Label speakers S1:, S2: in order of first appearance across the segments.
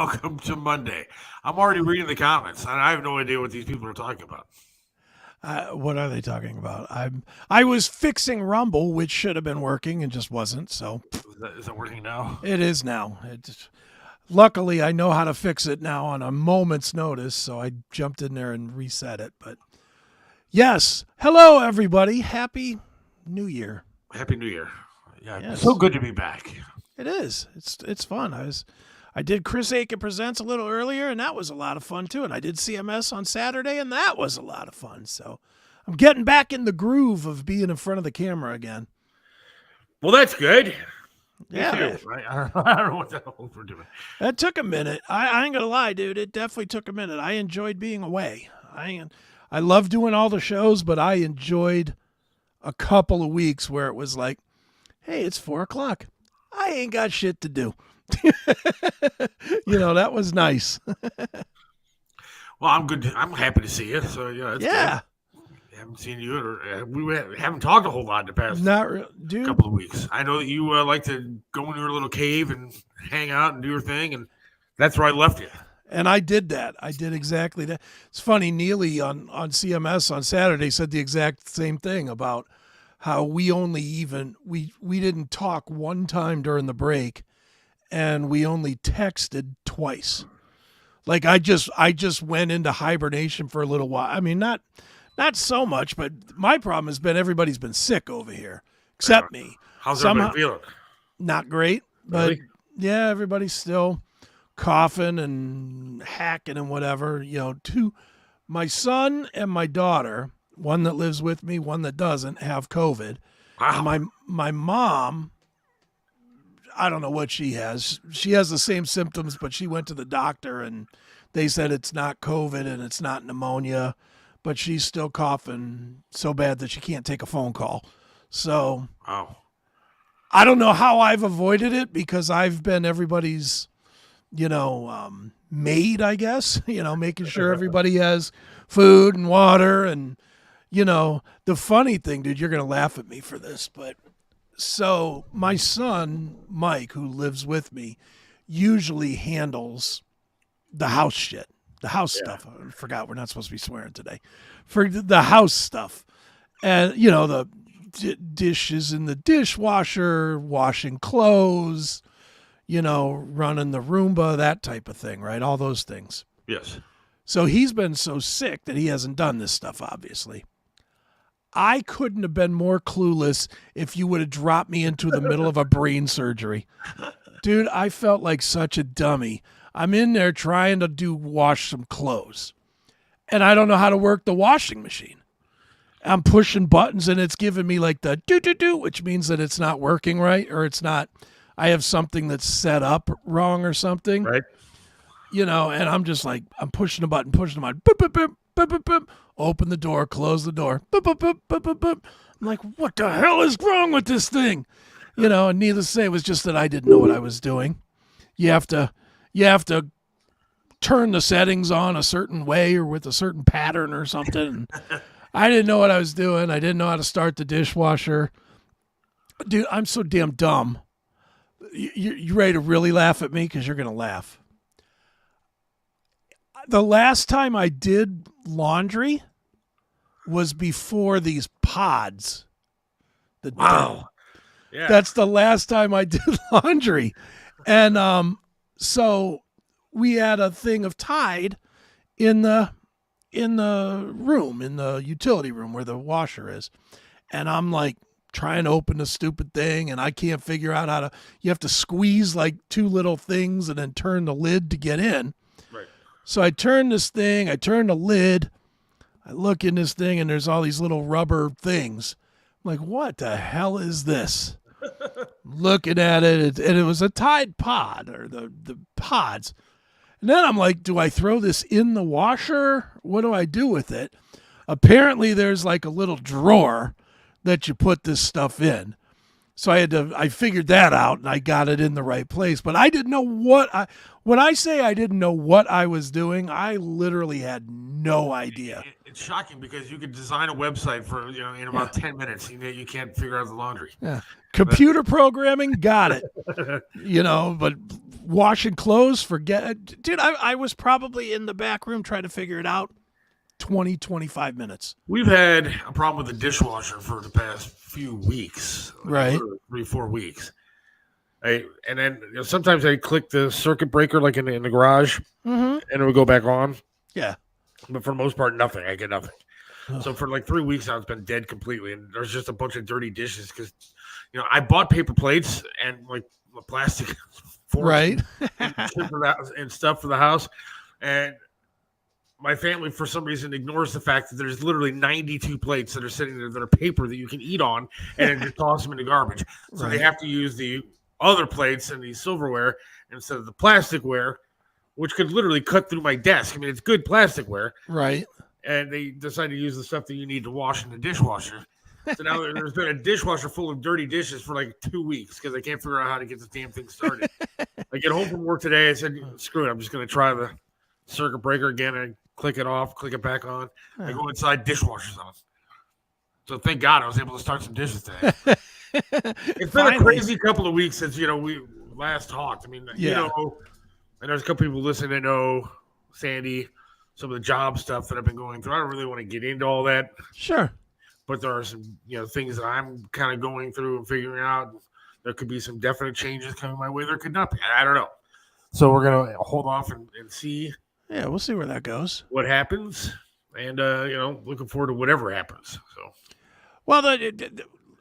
S1: welcome to Monday. I'm already reading the comments, and I have no idea what these people are talking about.
S2: What are they talking about? I was fixing Rumble, which should have been working and just wasn't. So
S1: Is that working now?
S2: it is now. Luckily, I know how to fix it now on a moment's notice, so I jumped in there and reset it. But yes, hello everybody. Happy New Year.
S1: Happy New Year. Yeah,
S2: Yes.
S1: it's so good to be back.
S2: It is. It's fun. I did Chris Aiken Presents a little earlier, and that was a lot of fun too. And I did CMS on Saturday, and that was a lot of fun. So I'm getting back in the groove of being in front of the camera again.
S1: Well, that's good.
S2: Yeah,
S1: Me too, right? I don't know what the hell we're doing.
S2: that took a minute. I ain't gonna lie, dude. It definitely took a minute. I enjoyed being away. I love doing all the shows, but I enjoyed a couple of weeks where it was like, hey, it's 4:00. I ain't got shit to do. That was nice.
S1: Well, I'm good. I'm happy to see you. So yeah, it's
S2: Yeah.
S1: good. I haven't seen you, or we haven't talked a whole lot in the past
S2: Not real, dude.
S1: couple of weeks. I know that you like to go into your little cave and hang out and do your thing, and that's where I left you.
S2: And I did that. I did exactly that. It's funny, Neely on CMS on Saturday said the exact same thing about how we didn't talk one time during the break, and we only texted twice. Like I just went into hibernation for a little while. I mean, not so much, but my problem has been everybody's been sick over here, except me.
S1: How's everybody feeling?
S2: Not great, but
S1: Really?
S2: yeah, everybody's still coughing and hacking and whatever. My son and my daughter, one that lives with me, one that doesn't, have COVID.
S1: Wow.
S2: And my mom, I don't know what she has. She has the same symptoms, but she went to the doctor and they said it's not COVID and it's not pneumonia, but she's still coughing so bad that she can't take a phone call. So
S1: Wow.
S2: I don't know how I've avoided it because I've been everybody's, maid, I guess, making sure everybody has food and water. And, the funny thing, dude, you're going to laugh at me for this, but so my son, Mike, who lives with me, usually handles the house shit, the house stuff. I forgot we're not supposed to be swearing today. For the house stuff. And, the dishes in the dishwasher, washing clothes, running the Roomba, that type of thing, right? All those things.
S1: Yes.
S2: So he's been so sick that he hasn't done this stuff, obviously. I couldn't have been more clueless if you would have dropped me into the middle of a brain surgery. Dude, I felt like such a dummy. I'm in there trying to wash some clothes, and I don't know how to work the washing machine. I'm pushing buttons, and it's giving me like the do, which means that it's not working right, or it's not, I have something that's set up wrong or something.
S1: Right.
S2: And I'm just like, I'm pushing a button, boop, boop, boop, boop, boop, boop. Open the door, close the door. Boop, boop, boop, boop, boop, boop. I'm like, what the hell is wrong with this thing? And needless to say, it was just that I didn't know what I was doing. You have to turn the settings on a certain way or with a certain pattern or something. I didn't know what I was doing. I didn't know how to start the dishwasher. Dude, I'm so damn dumb. You ready to really laugh at me? Because you're going to laugh. The last time I did laundry was before these pods.
S1: Wow. Yeah.
S2: That's the last time I did laundry. And so we had a thing of Tide in the room, in the utility room where the washer is. And I'm like trying to open the stupid thing, and I can't figure out you have to squeeze like two little things and then turn the lid to get in.
S1: Right.
S2: So I turn this thing, I turn the lid, I look in this thing, and there's all these little rubber things. I'm like, what the hell is this? Looking at it, and it was a Tide pod, or the pods. And then I'm like, do I throw this in the washer? What do I do with it? Apparently there's like a little drawer that you put this stuff in. So I figured that out, and I got it in the right place. But I didn't know when I say I didn't know what I was doing, I literally had no idea.
S1: It's shocking because you could design a website for, in about 10 minutes. You can't figure out the laundry.
S2: Yeah. Computer programming, got it. But washing clothes, forget it. Dude, I was probably in the back room trying to figure it out 20, 25 minutes.
S1: We've had a problem with the dishwasher for the past few weeks.
S2: Right.
S1: 3-4 weeks. And then sometimes I click the circuit breaker like in the garage, and it would go back on.
S2: Yeah.
S1: But for the most part, nothing. I get nothing.
S2: Oh.
S1: So for like 3 weeks now, it's been dead completely. And there's just a bunch of dirty dishes because, I bought paper plates and like plastic forks
S2: right.
S1: and stuff for the house. And my family, for some reason, ignores the fact that there's literally 92 plates that are sitting there that are paper that you can eat on and then just toss them in the garbage. So they have to use the other plates and the silverware instead of the plasticware, which could literally cut through my desk. I mean, it's good plasticware.
S2: Right.
S1: And they decide to use the stuff that you need to wash in the dishwasher. So now there's been a dishwasher full of dirty dishes for like 2 weeks because I can't figure out how to get this damn thing started. I get home from work today. I said, screw it. I'm just going to try the circuit breaker again and click it off, click it back on. I go inside, dishwasher's on. So thank God I was able to start some dishes today. It's been a crazy couple of weeks since, we last talked. I mean, and there's a couple people listening that know Sandy, some of the job stuff that I've been going through. I don't really want to get into all that.
S2: Sure.
S1: But there are some, things that I'm kind of going through and figuring out. There could be some definite changes coming my way. There could not be. I don't know. So we're going to hold off and see.
S2: Yeah, we'll see where that goes.
S1: What happens. And, looking forward to whatever happens. So,
S2: well,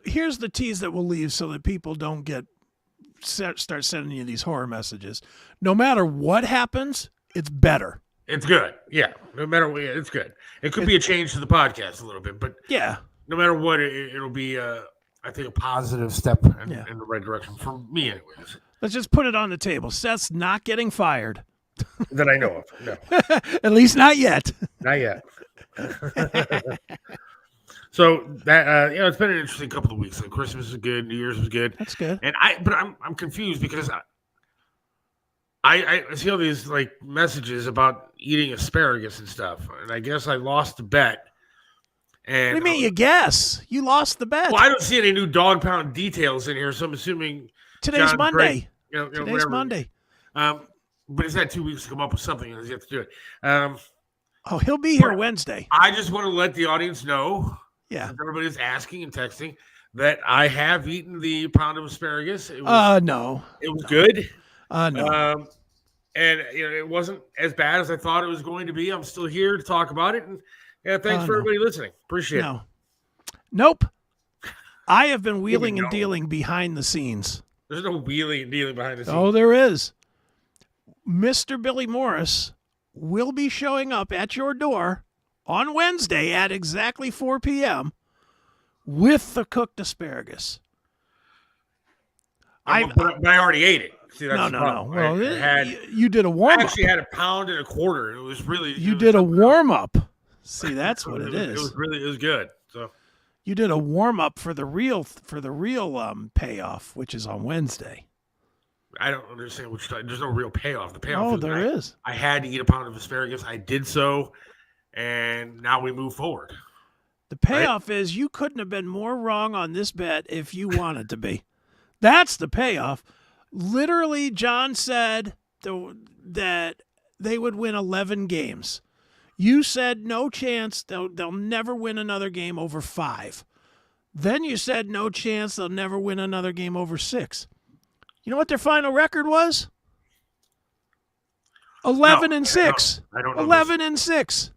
S2: here's the tease that we'll leave so that people don't start sending you these horror messages. No matter what happens, it's better.
S1: It's good. Yeah. No matter what, it's good. It could be a change to the podcast a little bit, but
S2: yeah.
S1: No matter what, it'll be, I think, a positive step in the right direction for me, anyways.
S2: Let's just put it on the table. Seth's not getting fired.
S1: That I know of. No.
S2: At least not yet.
S1: Not yet. So that it's been an interesting couple of weeks. Like Christmas was good, New Year's was good.
S2: That's good.
S1: And I'm confused because I see all these like messages about eating asparagus and stuff, and I guess I lost the bet. And
S2: what do you mean? You guess you lost the bet?
S1: Well, I don't see any new dog pound details in here, so I'm assuming
S2: today's Monday.
S1: Today's
S2: whatever. Monday.
S1: But he's had 2 weeks to come up with something, and he has to do it.
S2: He'll be here Wednesday.
S1: I just want to let the audience know.
S2: Yeah,
S1: everybody's asking and texting that I have eaten the pound of asparagus. It was,
S2: no,
S1: it was good.
S2: No.
S1: And it wasn't as bad as I thought it was going to be. I'm still here to talk about it, and thanks for everybody listening. Appreciate it.
S2: Nope. I have been wheeling and dealing behind the scenes.
S1: There's no wheeling and dealing behind the scenes.
S2: Oh, there is. Mr. Billy Morris will be showing up at your door on Wednesday at exactly 4 p.m. with the cooked asparagus.
S1: But I already ate it. See, that's
S2: no. Well, you did a warm-up.
S1: I actually had a pound and a quarter. It was really...
S2: You did a warm-up. See, that's what it is.
S1: It was good. So
S2: you did a warm-up for the real payoff, which is on Wednesday.
S1: I don't understand what you're talking. There's no real payoff. The payoff
S2: is.
S1: I had to eat a pound of asparagus. I did so, and now we move forward.
S2: The payoff is you couldn't have been more wrong on this bet if you wanted to be. That's the payoff. Literally, John said that they would win 11 games. You said no chance. They'll never win another game over 5. Then you said no chance. They'll never win another game over 6. You know what their final record was? 11-6.
S1: I don't know.
S2: 11-6.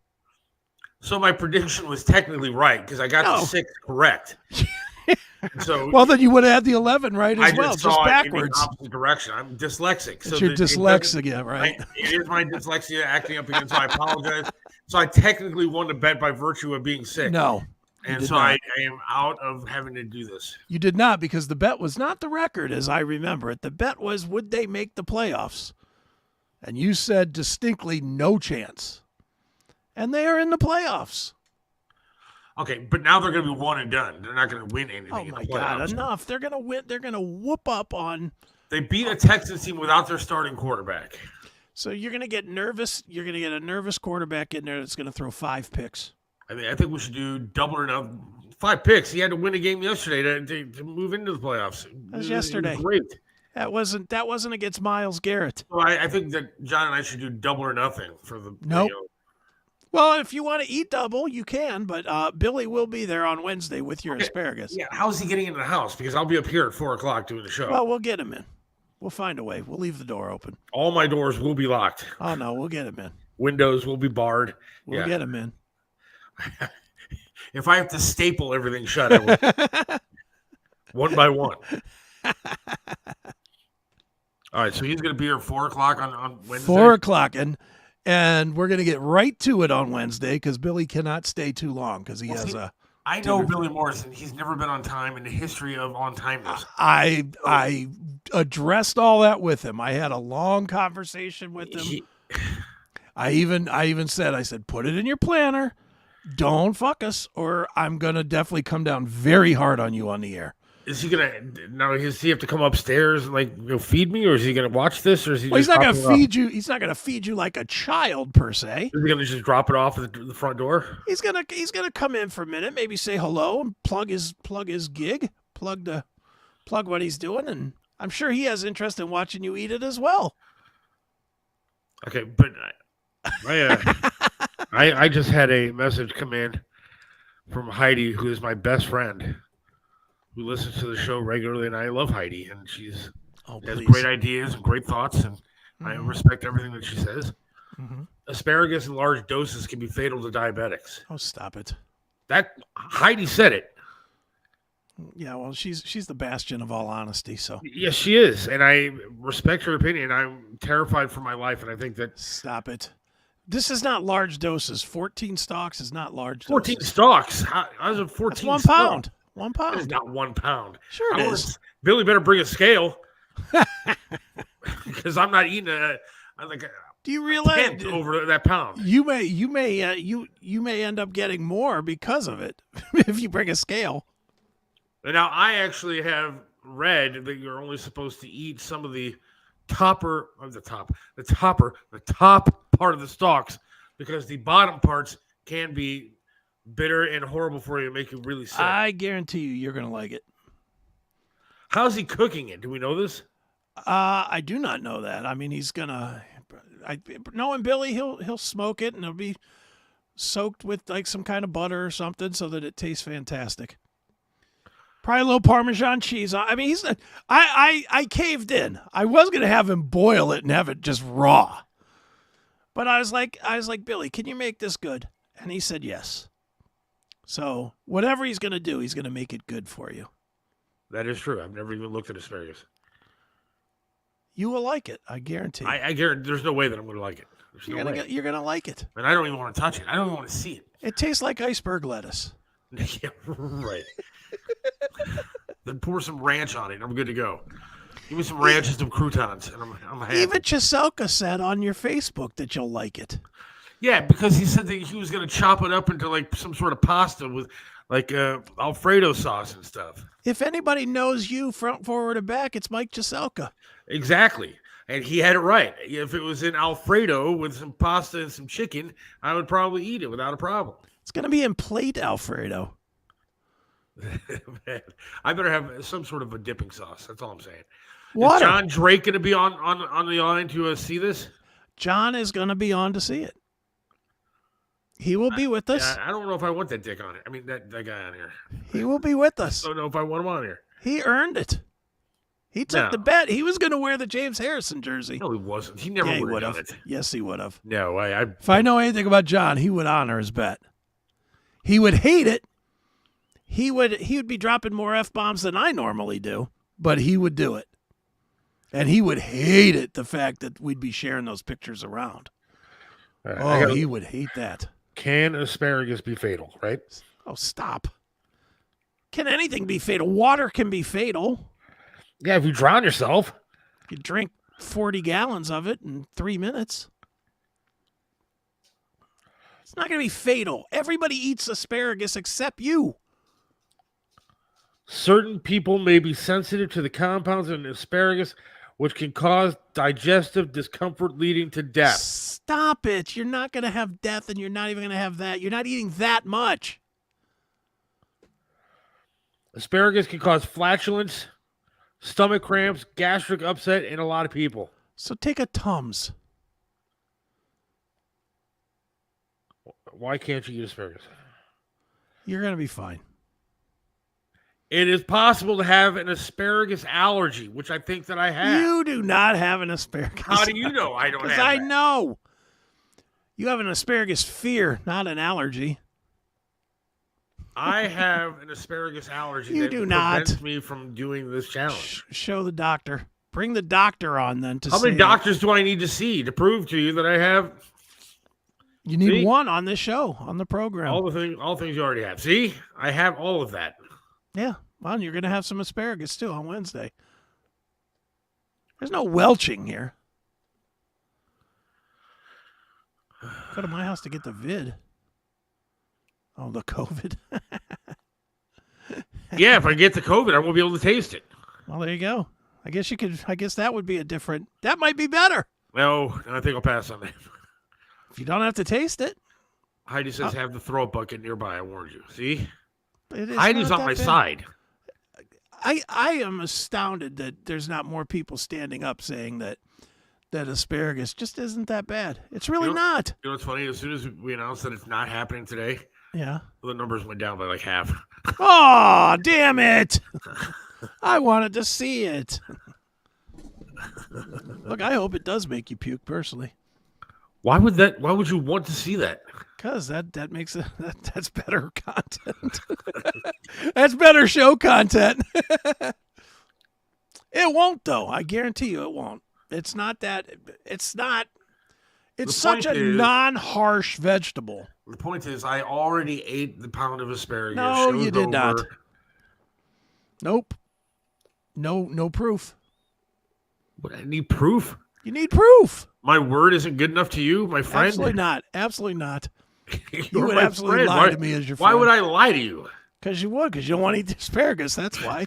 S1: So my prediction was technically right because I got the 6 correct. So
S2: well, then you would have had the 11 right as well, just backwards.
S1: In the opposite direction. I'm dyslexic.
S2: So you're dyslexia, right?
S1: It is my dyslexia acting up again, so I apologize. So I technically won the bet by virtue of being sick.
S2: No.
S1: And so I am out of having to do this.
S2: You did not, because the bet was not the record as I remember it. The bet was, would they make the playoffs? And you said distinctly no chance. And they are in the playoffs.
S1: Okay, but now they're going to be one and done. They're not going to win anything.
S2: Oh
S1: in
S2: my
S1: the
S2: God!
S1: playoffs.
S2: Enough. They're gonna win. They're gonna whoop up on.
S1: They beat a Texans team without their starting quarterback.
S2: So you're gonna get nervous. You're gonna get a nervous quarterback in there that's gonna throw 5 picks.
S1: I mean, I think we should do double or nothing. 5 picks. He had to win a game yesterday to move into the playoffs.
S2: That was yesterday.
S1: Great.
S2: That wasn't against Myles Garrett.
S1: Well, I think that John and I should do double or nothing for the.
S2: Nope. Well, if you want to eat double, you can, but Billy will be there on Wednesday with your asparagus.
S1: Yeah, how's he getting into the house? Because I'll be up here at 4:00 doing the show.
S2: Well, we'll get him in. We'll find a way. We'll leave the door open.
S1: All my doors will be locked.
S2: Oh, no, we'll get him in.
S1: Windows will be barred.
S2: We'll get him in.
S1: If I have to staple everything shut, I will. One by one. All right, so he's going to be here at 4:00 on Wednesday.
S2: 4:00, and we're going to get right to it on Wednesday because Billy cannot stay too long because he has a.
S1: I know Billy Morrison. He's never been on time in the history of on-timeness.
S2: I addressed all that with him. I had a long conversation with him. I even said, put it in your planner. Don't fuck us, or I'm going to definitely come down very hard on you on the air.
S1: Is he gonna now? Does he have to come upstairs and feed me, or is he gonna watch this, or is he?
S2: Well, he's not gonna feed you. He's not gonna feed you like a child per se.
S1: Is he gonna just drop it off at the front door?
S2: He's gonna come in for a minute, maybe say hello, and plug his gig, plug what he's doing, and I'm sure he has interest in watching you eat it as well.
S1: Okay, but I just had a message come in from Heidi, who is my best friend, who listens to the show regularly, and I love Heidi, and she's has great ideas and great thoughts, and I respect everything that she says. Mm-hmm. Asparagus in large doses can be fatal to diabetics.
S2: Oh, stop it!
S1: That Heidi said it.
S2: Yeah, well, she's the bastion of all honesty. So
S1: yes, she is, and I respect her opinion. I'm terrified for my life, and I think that
S2: stop it. This is not large doses. 14 stalks is not large.
S1: 14
S2: doses.
S1: stalks. How's it 14?
S2: That's 1 pound. 1 pound.
S1: It's not 1 pound.
S2: Sure it is.
S1: Billy better bring a scale because I'm not eating
S2: do you realize
S1: over that pound?
S2: You may end up getting more because of it if you bring a scale.
S1: And now I actually have read that you're only supposed to eat some of the top part of the stalks because the bottom parts can be bitter and horrible for you and make you really sick.
S2: I guarantee you're going to like it.
S1: How's he cooking it? Do we know this?
S2: I do not know that. I mean, he's going to knowing Billy, he'll smoke it and it'll be soaked with like some kind of butter or something so that it tastes fantastic. Probably a little Parmesan cheese. I mean, I caved in. I was going to have him boil it and have it just raw. But I was like, Billy, can you make this good? And he said yes. So whatever he's going to do, he's going to make it good for you.
S1: That is true. I've never even looked at asparagus.
S2: You will like it. I guarantee.
S1: I guarantee there's no way that I'm going to like it.
S2: You're going to like it.
S1: And I don't even want to touch it. I don't even want to see it.
S2: It tastes like iceberg lettuce.
S1: Yeah, right. Then pour some ranch on it. I'm good to go. Give me some ranch and some croutons, and I'm happy.
S2: Even Chiselka said on your Facebook that you'll like it.
S1: Yeah, because he said that he was going to chop it up into like some sort of pasta with like Alfredo sauce and stuff.
S2: If anybody knows you front, forward, or back, it's Mike Chiselka.
S1: Exactly. And he had it right. If it was in Alfredo with some pasta and some chicken, I would probably eat it without a problem.
S2: It's going to be in plate Alfredo.
S1: Man, I better have some sort of a dipping sauce. That's all I'm saying.
S2: Water.
S1: Is John Drake going to be on the line to see this?
S2: John is going to be on to see it. He will be with us.
S1: I don't know if I want that dick on it. I mean, that guy on here.
S2: He will be with us.
S1: I don't know if I want him on here.
S2: He earned it. He took the bet. He was going to wear the James Harrison jersey.
S1: No, he wasn't. He never would have done it.
S2: Yes, he would have.
S1: No,
S2: if I know anything about John, he would honor his bet. He would hate it. He would be dropping more F-bombs than I normally do, but he would do it. And he would hate it, the fact that we'd be sharing those pictures around. He would hate that.
S1: Can asparagus be fatal, right?
S2: Oh, stop. Can anything be fatal? Water can be fatal.
S1: Yeah, if you drown yourself.
S2: You drink 40 gallons of it in 3 minutes. It's not going to be fatal. Everybody eats asparagus except you.
S1: Certain people may be sensitive to the compounds in asparagus, which can cause digestive discomfort leading to death.
S2: Stop it. You're not going to have death, and you're not even going to have that. You're not eating that much.
S1: Asparagus can cause flatulence, stomach cramps, gastric upset in a lot of people.
S2: So take a Tums.
S1: Why can't you eat asparagus?
S2: You're going to be fine.
S1: It is possible to have an asparagus allergy, which I think that I have.
S2: You do not have an asparagus.
S1: How do you know I don't have
S2: Because
S1: that?
S2: I know. You have an asparagus fear, not an allergy.
S1: I have an asparagus allergy
S2: You
S1: that
S2: do not.
S1: prevents me from doing this challenge.
S2: Show the doctor. Bring the doctor on then to
S1: How many
S2: say
S1: doctors do I need to see to prove to you that I have
S2: you need
S1: See?
S2: one on this show, on the program.
S1: all things you already have? See? I have all of that.
S2: Yeah. Well, you're going to have some asparagus too on Wednesday. There's no welching here. Go to my house to get the vid. Oh, the COVID.
S1: Yeah, if I get the COVID, I won't be able to taste it.
S2: Well, there you go. I guess you could. I guess that would be that might be better.
S1: No, I think I'll pass on that.
S2: If you don't have to taste it.
S1: Heidi says have the throw bucket nearby. I warned you. See?
S2: It
S1: Heidi's
S2: not
S1: on
S2: that
S1: my
S2: bad.
S1: side.
S2: I am astounded that there's not more people standing up saying that asparagus just isn't that bad. It's really not.
S1: You know what's funny? As soon as we announced that it's not happening today,
S2: Yeah.
S1: the numbers went down by like half.
S2: Oh, damn it. I wanted to see it. Look, I hope it does make you puke personally.
S1: Why would you want to see that?
S2: Because that makes it that's better content. That's better show content. It won't though. I guarantee you it won't. It's not that it's not it's such a non-harsh vegetable.
S1: The point is I already ate the pound of asparagus.
S2: No,
S1: Show's
S2: you did
S1: over.
S2: not. Nope. No proof.
S1: What, I need proof?
S2: You need proof.
S1: My word isn't good enough to you, my friend?
S2: Absolutely not. Absolutely not. You
S1: You're
S2: would
S1: my
S2: absolutely
S1: friend.
S2: lie to me as your friend.
S1: Why would I lie to you?
S2: Because you would, because you don't want to eat the asparagus. That's why.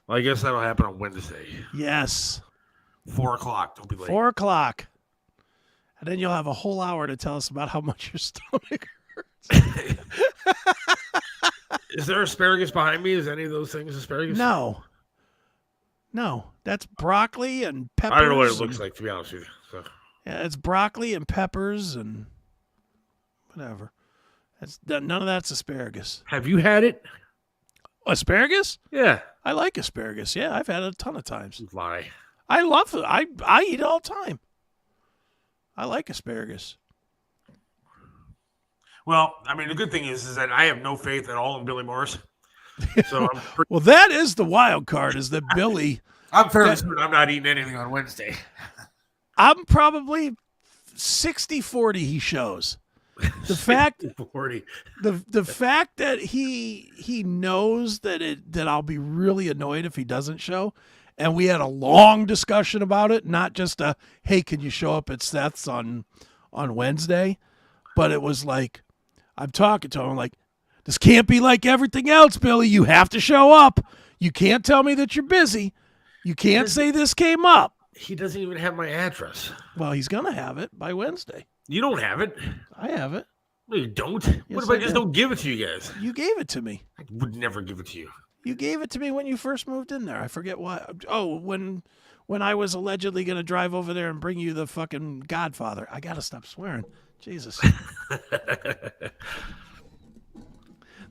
S1: Well, I guess that'll happen on Wednesday.
S2: Yes.
S1: 4:00. Don't be late.
S2: 4:00. And then you'll have a whole hour to tell us about how much your stomach hurts.
S1: Is there asparagus behind me? Is any of those things asparagus?
S2: No. That's broccoli and peppers.
S1: I don't know what it looks like, to be honest with you. So.
S2: Yeah, it's broccoli and peppers and whatever. None of that's asparagus.
S1: Have you had it?
S2: Asparagus?
S1: Yeah.
S2: I like asparagus. Yeah, I've had it a ton of times.
S1: Lie.
S2: I love it. I eat it all the time. I like asparagus.
S1: Well, I mean, the good thing is that I have no faith at all in Billy Morris. So
S2: Well, that is the wild card, is that Billy...
S1: I'm fairly certain I'm not eating anything on Wednesday.
S2: I'm probably 60-40 he shows. The fact
S1: 40.
S2: the fact that he knows that I'll be really annoyed if he doesn't show, and we had a long discussion about it, not just a hey, can you show up at Seth's on Wednesday, but it was like I'm talking to him like, this can't be like everything else, Billy. You have to show up. You can't tell me that you're busy. You can't say this came up.
S1: He doesn't even have my address.
S2: Well, he's gonna have it by Wednesday.
S1: You don't have it.
S2: I have it.
S1: No, you don't.
S2: Yes,
S1: What if I
S2: I
S1: just
S2: do.
S1: don't give it to you guys?
S2: You gave it to me.
S1: I would never give it to you.
S2: You gave it to me when you first moved in there. I forget why. Oh, when I was allegedly going to drive over there and bring you the fucking Godfather. I got to stop swearing. Jesus.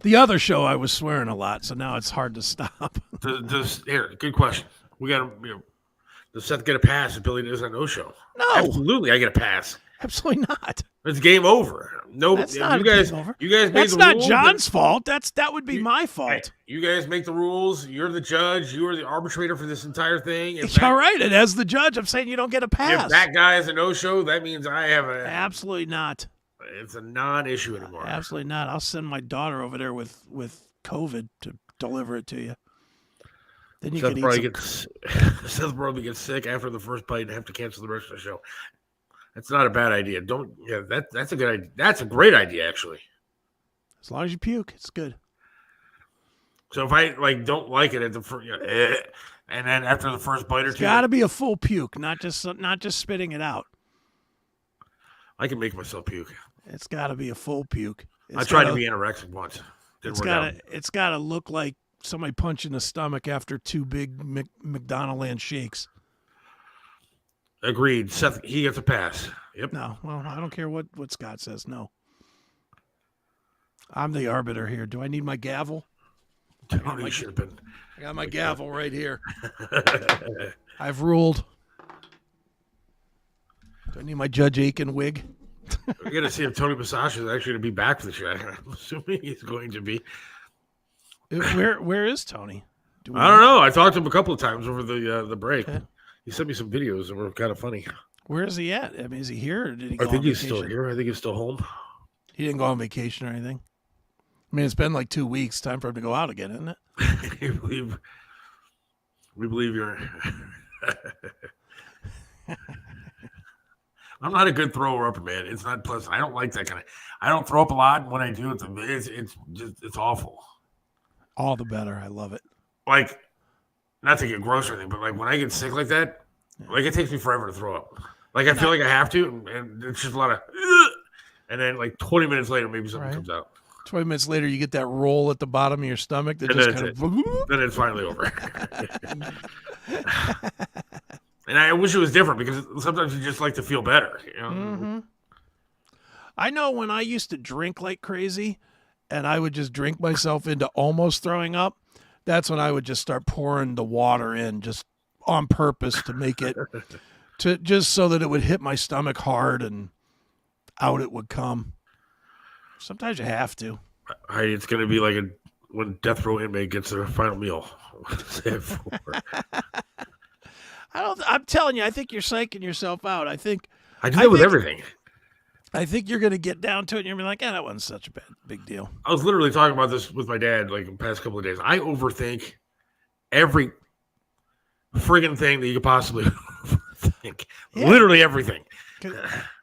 S2: The other show I was swearing a lot, so now it's hard to stop.
S1: Here, good question. We got to, does Seth get a pass if Billy does a no-show?
S2: No.
S1: Absolutely, I get a pass.
S2: Absolutely not.
S1: It's game over. No,
S2: That's not
S1: you guys.
S2: game over.
S1: You guys made
S2: That's
S1: the
S2: not
S1: rules.
S2: John's fault. That would be my
S1: Hey,
S2: fault.
S1: you guys make the rules. You're the judge. You are the arbitrator for this entire thing.
S2: All right, and as the judge, I'm saying you don't get a pass.
S1: If that guy is a no-show, that means I have a.
S2: Absolutely not.
S1: It's a non-issue anymore.
S2: Absolutely not. I'll send my daughter over there with COVID to deliver it to you. Then you
S1: Seth
S2: can eat
S1: probably Seth probably gets sick after the first bite and have to cancel the rest of the show. That's not a bad idea. That's a good idea. That's a great idea, actually.
S2: As long as you puke, it's good.
S1: So if I don't like it at the first, and then after the first bite or two,
S2: Got to be a full puke, not just spitting it out.
S1: I can make myself puke.
S2: It's got to be a full puke.
S1: I tried to be anorexic once.
S2: It's got to look like somebody punched in the stomach after 2 big McDonald Land shakes.
S1: Agreed. Seth, he gets a pass. Yep.
S2: No, well, I don't care what Scott says. No. I'm the arbiter here. Do I need my gavel?
S1: Tony should have been.
S2: I got my gavel right here. I've ruled. Do I need my Judge Aiken wig?
S1: We're going to see if Tony Massash is actually going to be back for the show. I'm assuming he's going to be.
S2: Where is Tony?
S1: I don't know. I talked to him a couple of times over the break. Okay. He sent me some videos that were kind of funny.
S2: Where is he at? I mean, is he here or did he go
S1: I think he's still here. I think he's still home.
S2: He didn't go on vacation or anything? I mean, it's been like 2 weeks. Time for him to go out again, isn't it?
S1: we believe you're... I'm not a good thrower-upper, man. It's not pleasant. I don't like that kind of... I don't throw up a lot. And when I do, it's awful.
S2: All the better. I love it.
S1: Like, not to get gross or anything, but like when I get sick like that, like it takes me forever to throw up. Like I feel like I have to, and it's just a lot of... And then like 20 minutes later, maybe something comes out.
S2: 20 minutes later, you get that roll at the bottom of your stomach. That
S1: and
S2: just kind of...
S1: Then it's finally over. And I wish it was different because sometimes you just like to feel better. You know?
S2: Mm-hmm. I know when I used to drink like crazy and I would just drink myself into almost throwing up, that's when I would just start pouring the water in just on purpose to make it, just so that it would hit my stomach hard and out it would come. Sometimes you have to.
S1: It's going to be like when death row inmate gets their final meal.
S2: I'm telling you, I think you're psyching yourself out. I do
S1: that with everything.
S2: I think you're going to get down to it and you're going to be like, that wasn't such a big deal.
S1: I was literally talking about this with my dad like the past couple of days. I overthink every friggin' thing that you could possibly think. Yeah. Literally everything.
S2: Because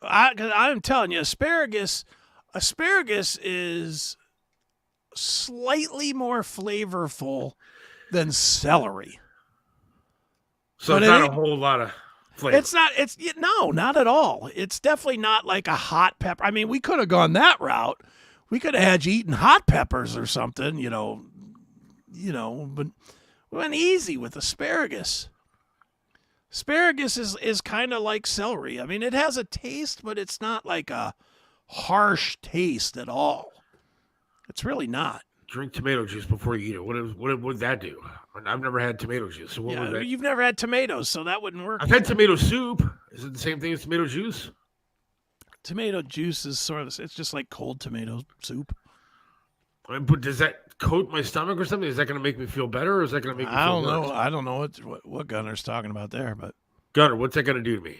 S2: I'm telling you, asparagus is slightly more flavorful than celery.
S1: So but it's not a whole lot of flavor.
S2: No, not at all. It's definitely not like a hot pepper. I mean, we could have gone that route. We could have had you eating hot peppers or something, but we went easy with asparagus. Asparagus is kind of like celery. I mean, it has a taste, but it's not like a harsh taste at all. It's really not.
S1: Drink tomato juice before you eat it. What would that do? I've never had tomato juice. So what would that...
S2: You've never had tomatoes, so that wouldn't work.
S1: I've had tomato soup. Is it the same thing as tomato juice?
S2: Tomato juice is it's just like cold tomato soup.
S1: But does that coat my stomach or something? Is that going to make me feel better, or is that going to make me feel worse?
S2: I don't know what Gunner's talking about there, but
S1: Gunner, what's that going to do to me?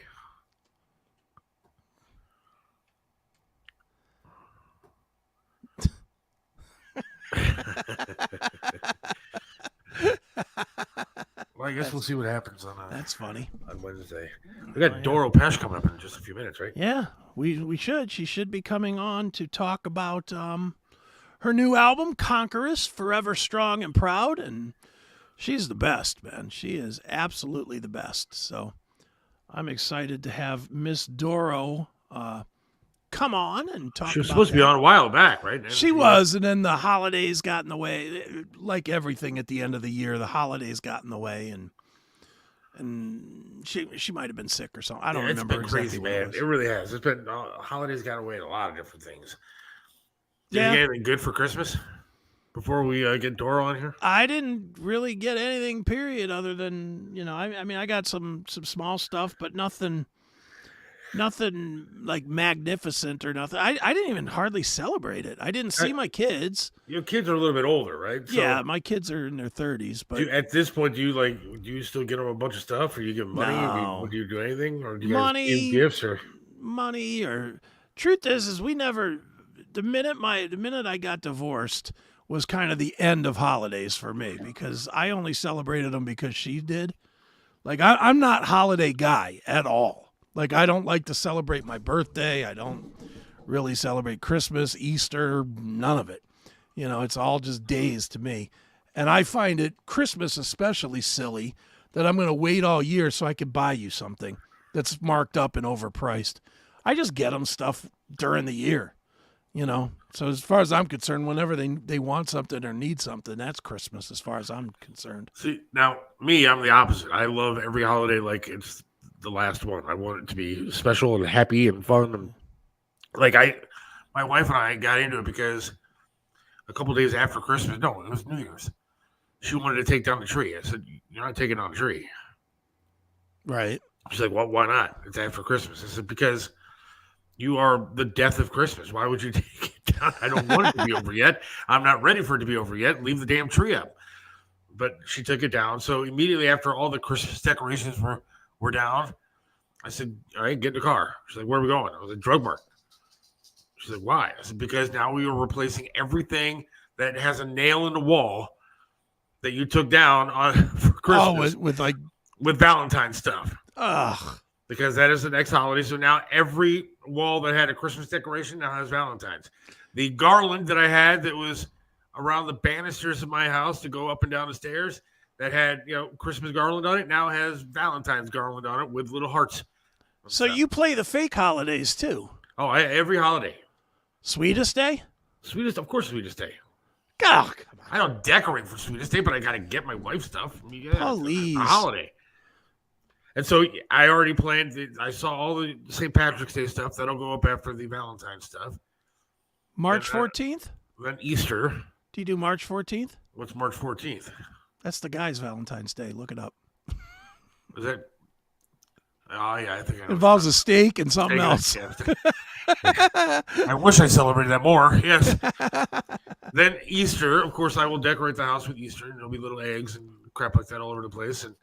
S1: Well, I guess we'll see what happens on
S2: that's funny.
S1: On Wednesday. We got Doro Pesch coming up in just a few minutes, right?
S2: Yeah, we should. She should be coming on to talk about her new album, Conqueress, Forever Strong and Proud, and she's the best, man. She is absolutely the best. So I'm excited to have Miss Doro come on and talk.
S1: She was supposed to be on a while back, right?
S2: She was, and then the holidays got in the way. Like everything at the end of the year, the holidays got in the way, and she might have been sick or something. I don't remember.
S1: It's been crazy, man. It really has. It's been holidays got away in a lot of different things. Did you get anything good for Christmas before we get Doro on here?
S2: I didn't really get anything, period, other than I mean, I got some small stuff, but nothing like magnificent or nothing. I didn't even hardly celebrate it. I didn't see my kids.
S1: Your kids are a little bit older, right? So,
S2: yeah, my kids are in their 30s. But
S1: at this point, do you still get them a bunch of stuff, or you give them money?
S2: No.
S1: Do you do anything, or do you guys give gifts, or
S2: money? Or truth is we never. The minute I got divorced was kind of the end of holidays for me, because I only celebrated them because she did. Like I'm not holiday guy at all. Like, I don't like to celebrate my birthday. I don't really celebrate Christmas, Easter, none of it. You know, it's all just days to me. And I find it, Christmas especially, silly that I'm going to wait all year so I can buy you something that's marked up and overpriced. I just get them stuff during the year, you know. So as far as I'm concerned, whenever they want something or need something, that's Christmas as far as I'm concerned.
S1: See, now, me, I'm the opposite. I love every holiday like it's the last one. I want it to be special and happy and fun. And like my wife and I got into it because a couple days after Christmas, no, it was New Year's, she wanted to take down the tree. I said, "You're not taking down the tree."
S2: Right.
S1: She's like, "Well, why not? It's after Christmas." I said, "Because you are the death of Christmas. Why would you take it down? I don't want it to be over yet. I'm not ready for it to be over yet. Leave the damn tree up." But she took it down. So immediately after all the Christmas decorations were down, I said, "All right, get in the car." She's like, "Where are we going?" I was like, "Drug Mart." She's like, "Why?" I said, "Because now we are replacing everything that has a nail in the wall that you took down for Christmas with Valentine's stuff."
S2: Ugh.
S1: Because that is the next holiday. So now every wall that had a Christmas decoration now has Valentine's. The garland that I had that was around the banisters of my house to go up and down the stairs that had, Christmas garland on it now has Valentine's garland on it with little hearts.
S2: So you play the fake holidays too?
S1: Oh, every holiday.
S2: Sweetest Day?
S1: Of course, Sweetest Day.
S2: God,
S1: I don't decorate for Sweetest Day, but I got to get my wife stuff.
S2: Please.
S1: A holiday. And so I already planned. I saw all the St. Patrick's Day stuff. That'll go up after the Valentine's stuff.
S2: March 14th?
S1: Then Easter.
S2: Do you do March 14th?
S1: What's March 14th?
S2: That's the guy's Valentine's Day. Look it up.
S1: Is that? Oh, yeah, I think I know.
S2: Involves a steak and something else.
S1: I wish I celebrated that more. Yes. Then Easter, of course, I will decorate the house with Easter. And there'll be little eggs and crap like that all over the place. And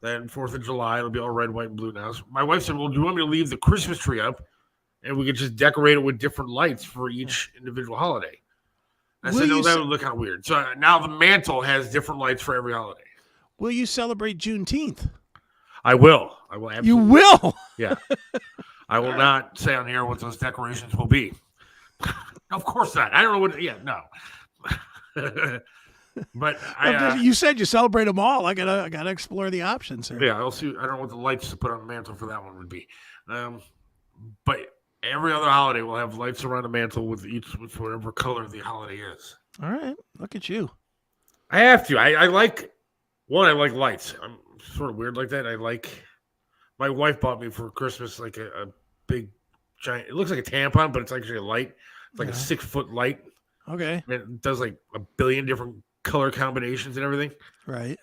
S1: then 4th of July, it'll be all red, white, and blue now. So my wife said, "Well, do you want me to leave the Christmas tree up and we could just decorate it with different lights for each individual holiday?" I said, "No, that would look kind of weird." So now the mantle has different lights for every holiday.
S2: Will you celebrate Juneteenth?
S1: I will. I will absolutely.
S2: You will?
S1: Yeah. I will not say on here what those decorations will be. Of course not. I don't know what. Yeah, no. But
S2: you said you celebrate them all. I gotta explore the options here.
S1: Yeah, I'll see. I don't know what the lights to put on the mantle for that one would be. But every other holiday will have lights around the mantle with whatever color the holiday is.
S2: All right, look at you.
S1: I have to. I like lights. I'm sort of weird like that. My wife bought me for Christmas like a big giant. It looks like a tampon, but it's actually a light. It's like a 6-foot light.
S2: Okay.
S1: And it does like a billion different color combinations and everything.
S2: Right.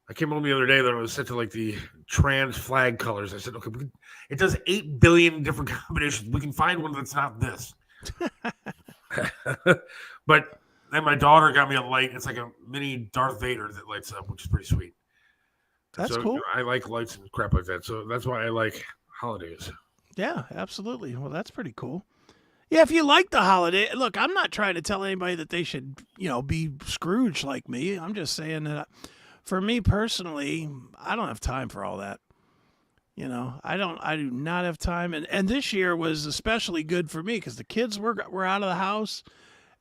S1: I came home the other day that it was set to like the trans flag colors. I said, "Okay, it does 8 billion different combinations. We can find one that's not this." But then my daughter got me a light. It's like a mini Darth Vader that lights up, which is pretty sweet.
S2: That's cool.
S1: I like lights and crap like that. So that's why I like holidays.
S2: Yeah, absolutely. Well, that's pretty cool. Yeah, if you like the holiday, look, I'm not trying to tell anybody that they should, be Scrooge like me. I'm just saying that for me personally, I don't have time for all that. I do not have time. And this year was especially good for me because the kids were out of the house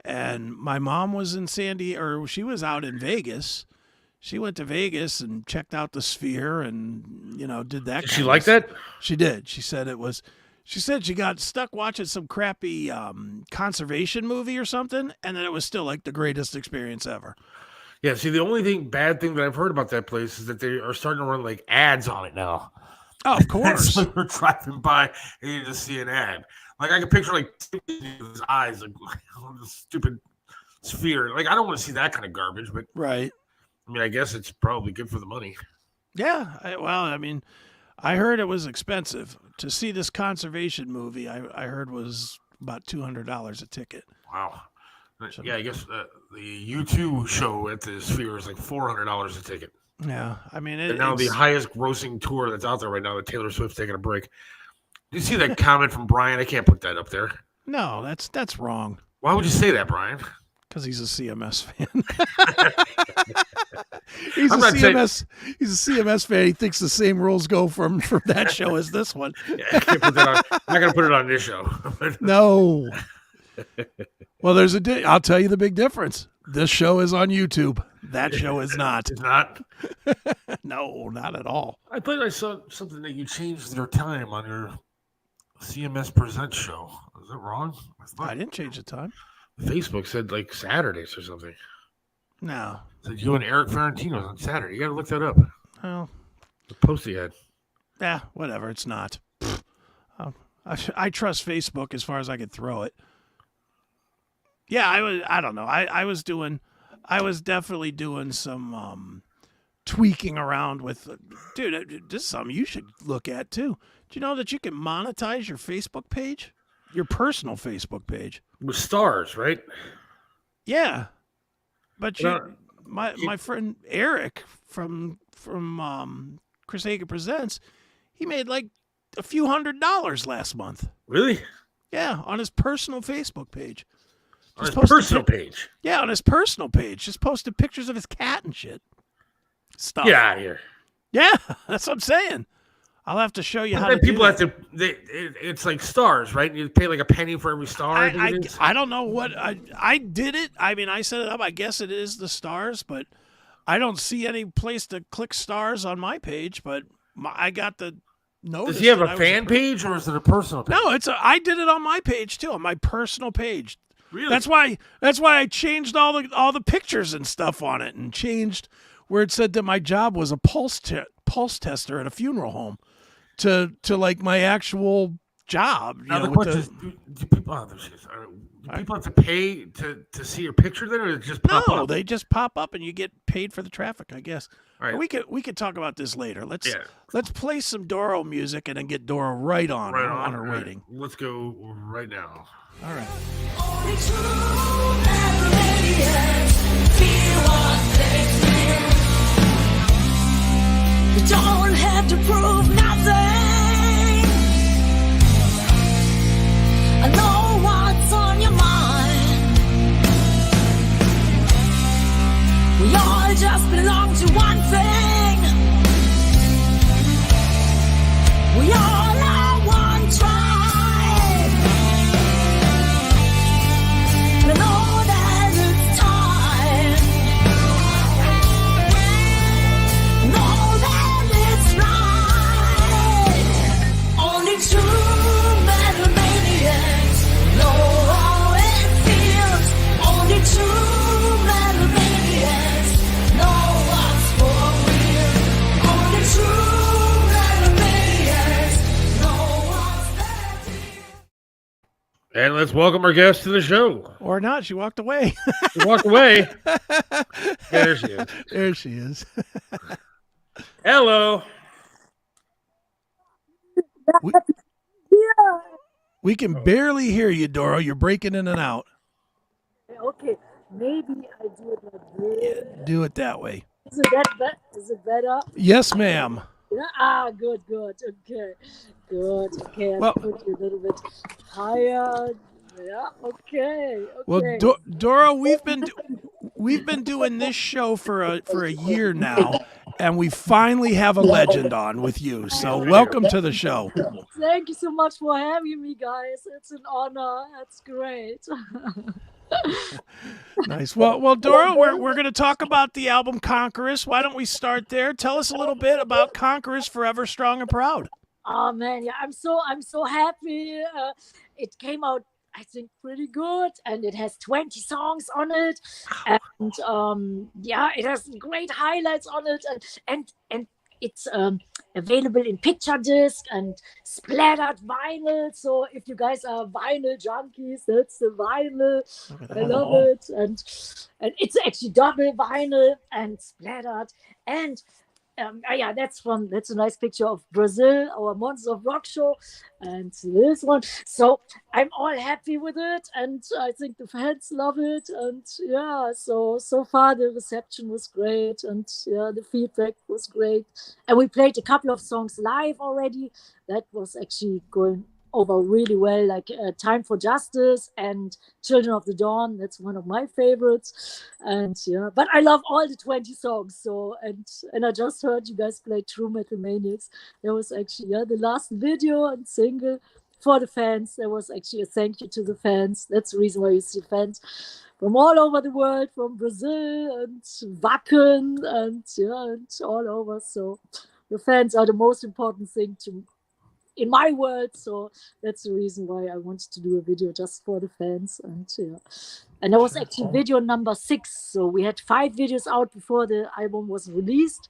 S2: and my mom was in she was out in Vegas. She went to Vegas and checked out the Sphere and, did that.
S1: Did she like that?
S2: She did. She said she got stuck watching some crappy conservation movie or something, and then it was still like the greatest experience ever.
S1: Yeah, see, the only bad thing that I've heard about that place is that they are starting to run like ads on it now.
S2: Oh, of course.
S1: So you're driving by and you just see an ad. Like I can picture like his eyes, like this stupid Sphere. Like I don't want to see that kind of garbage, but
S2: right.
S1: I mean, I guess it's probably good for the money.
S2: Yeah, I heard it was expensive to see this conservation movie. I heard was about $200 a ticket.
S1: Wow. Yeah, I guess the U2 show at the Sphere is like $400 a ticket.
S2: Yeah,
S1: and now the highest grossing tour that's out there right now, that Taylor Swift's taking a break. Did you see that comment from Brian? I can't put that up there.
S2: No, that's wrong.
S1: Why would you say that, Brian?
S2: Because he's a CMS fan. He's a
S1: I'm not saying-
S2: CMS. He's a CMS fan. He thinks the same rules go from that show as this one.
S1: Yeah, I can't put that on. I'm not gonna put it on this show.
S2: No. Well, there's I'll tell you the big difference. This show is on YouTube. That show is not.
S1: It's not.
S2: No, not at all.
S1: I thought I saw something that you changed your time on your CMS Presents show. Is that wrong?
S2: I didn't change the time.
S1: Facebook said like Saturdays or something.
S2: No.
S1: It said you and Eric Ferrantino on Saturday. You got to look that up.
S2: Well,
S1: The post he had.
S2: yeah, whatever. It's not. I trust Facebook as far as I could throw it. Yeah, I don't know. I was definitely doing some tweaking around with. Dude, this is something you should look at too. Do you know that you can monetize your Facebook page, your personal Facebook page?
S1: With stars, right?
S2: Yeah, but my friend Eric from Chris Hagen Presents, he made like a few $100 last month.
S1: Really?
S2: Yeah, on his personal Facebook page.
S1: On his personal page?
S2: Yeah, on his personal page. Just posted pictures of his cat and shit. Stuff.
S1: Get out of here.
S2: Yeah, that's what I'm saying. I'll have to show you how to
S1: people
S2: do
S1: have to. It's like stars, right? You pay like a penny for every star.
S2: I don't know what I did it. I mean, I set it up. I guess it is the stars, but I don't see any place to click stars on my page. But I got the notice.
S1: Does he have a fan page or is it a personal page?
S2: No, I did it on my page too, on my personal page.
S1: Really?
S2: That's why I changed all the pictures and stuff on it, and changed where it said that my job was a pulse tester at a funeral home to like my actual job.
S1: Now the question is, do people have to pay to see your picture then, or does it just pop up?
S2: No, they just pop up and you get paid for the traffic, I guess.
S1: All right.
S2: We could talk about this later. Let's play some Doro music and then get Doro right on her waiting.
S1: Let's go right now.
S2: All right.
S3: Only true Canadians feel what they feel. You don't have to prove nothing. I know what's on your mind. We all just belong to one thing. We all are one tribe. I know that it's time. Know that it's right. Only true metal maniacs know how it feels. Only true metal maniacs know what's for real. Only true metal maniacs know what's there.
S1: And let's welcome our guest to the show.
S2: Or not. She walked away.
S1: She walked away. There she is.
S2: There she is.
S1: Hello.
S2: We can barely hear you, Doro. You're breaking in and out.
S4: Okay, maybe I do it like this.
S2: Do it that way.
S4: Is it that better? Is it better?
S2: Yes, ma'am.
S4: Yeah? Good. Okay, good. Okay,
S2: Well-
S4: I'll put you a little bit higher. Yeah. Okay.
S2: Well, Doro, we've been doing this show for a year now, and we finally have a legend on with you. So welcome to the show.
S4: Thank you so much for having me, guys. It's an honor. That's great.
S2: Nice. Well, Doro, we're going to talk about the album Conqueress. Why don't we start there? Tell us a little bit about Conqueress, Forever Strong and Proud.
S4: Oh man, yeah, I'm so happy. It came out, I think, pretty good, and it has 20 songs on it, and it has great highlights on it, and it's available in picture disc and splattered vinyl. So if you guys are vinyl junkies, that's the vinyl. I love it, and it's actually double vinyl and splattered, and that's a nice picture of Brazil, our Monsters of Rock show, and this one. So I'm all happy with it, and I think the fans love it, and so far the reception was great, and the feedback was great, and we played a couple of songs live already. That was actually going over really well, like Time for Justice and Children of the Dawn. That's one of my favorites. And yeah, but I love all the 20 songs. So, and I just heard you guys play True Metal Maniacs. There was actually, the last video and single for the fans. There was actually a thank you to the fans. That's the reason why you see fans from all over the world, from Brazil and Wacken and all over. So the fans are the most important thing in my world. So that's the reason why I wanted to do a video just for the fans. And that was actually video number 6. So we had 5 videos out before the album was released.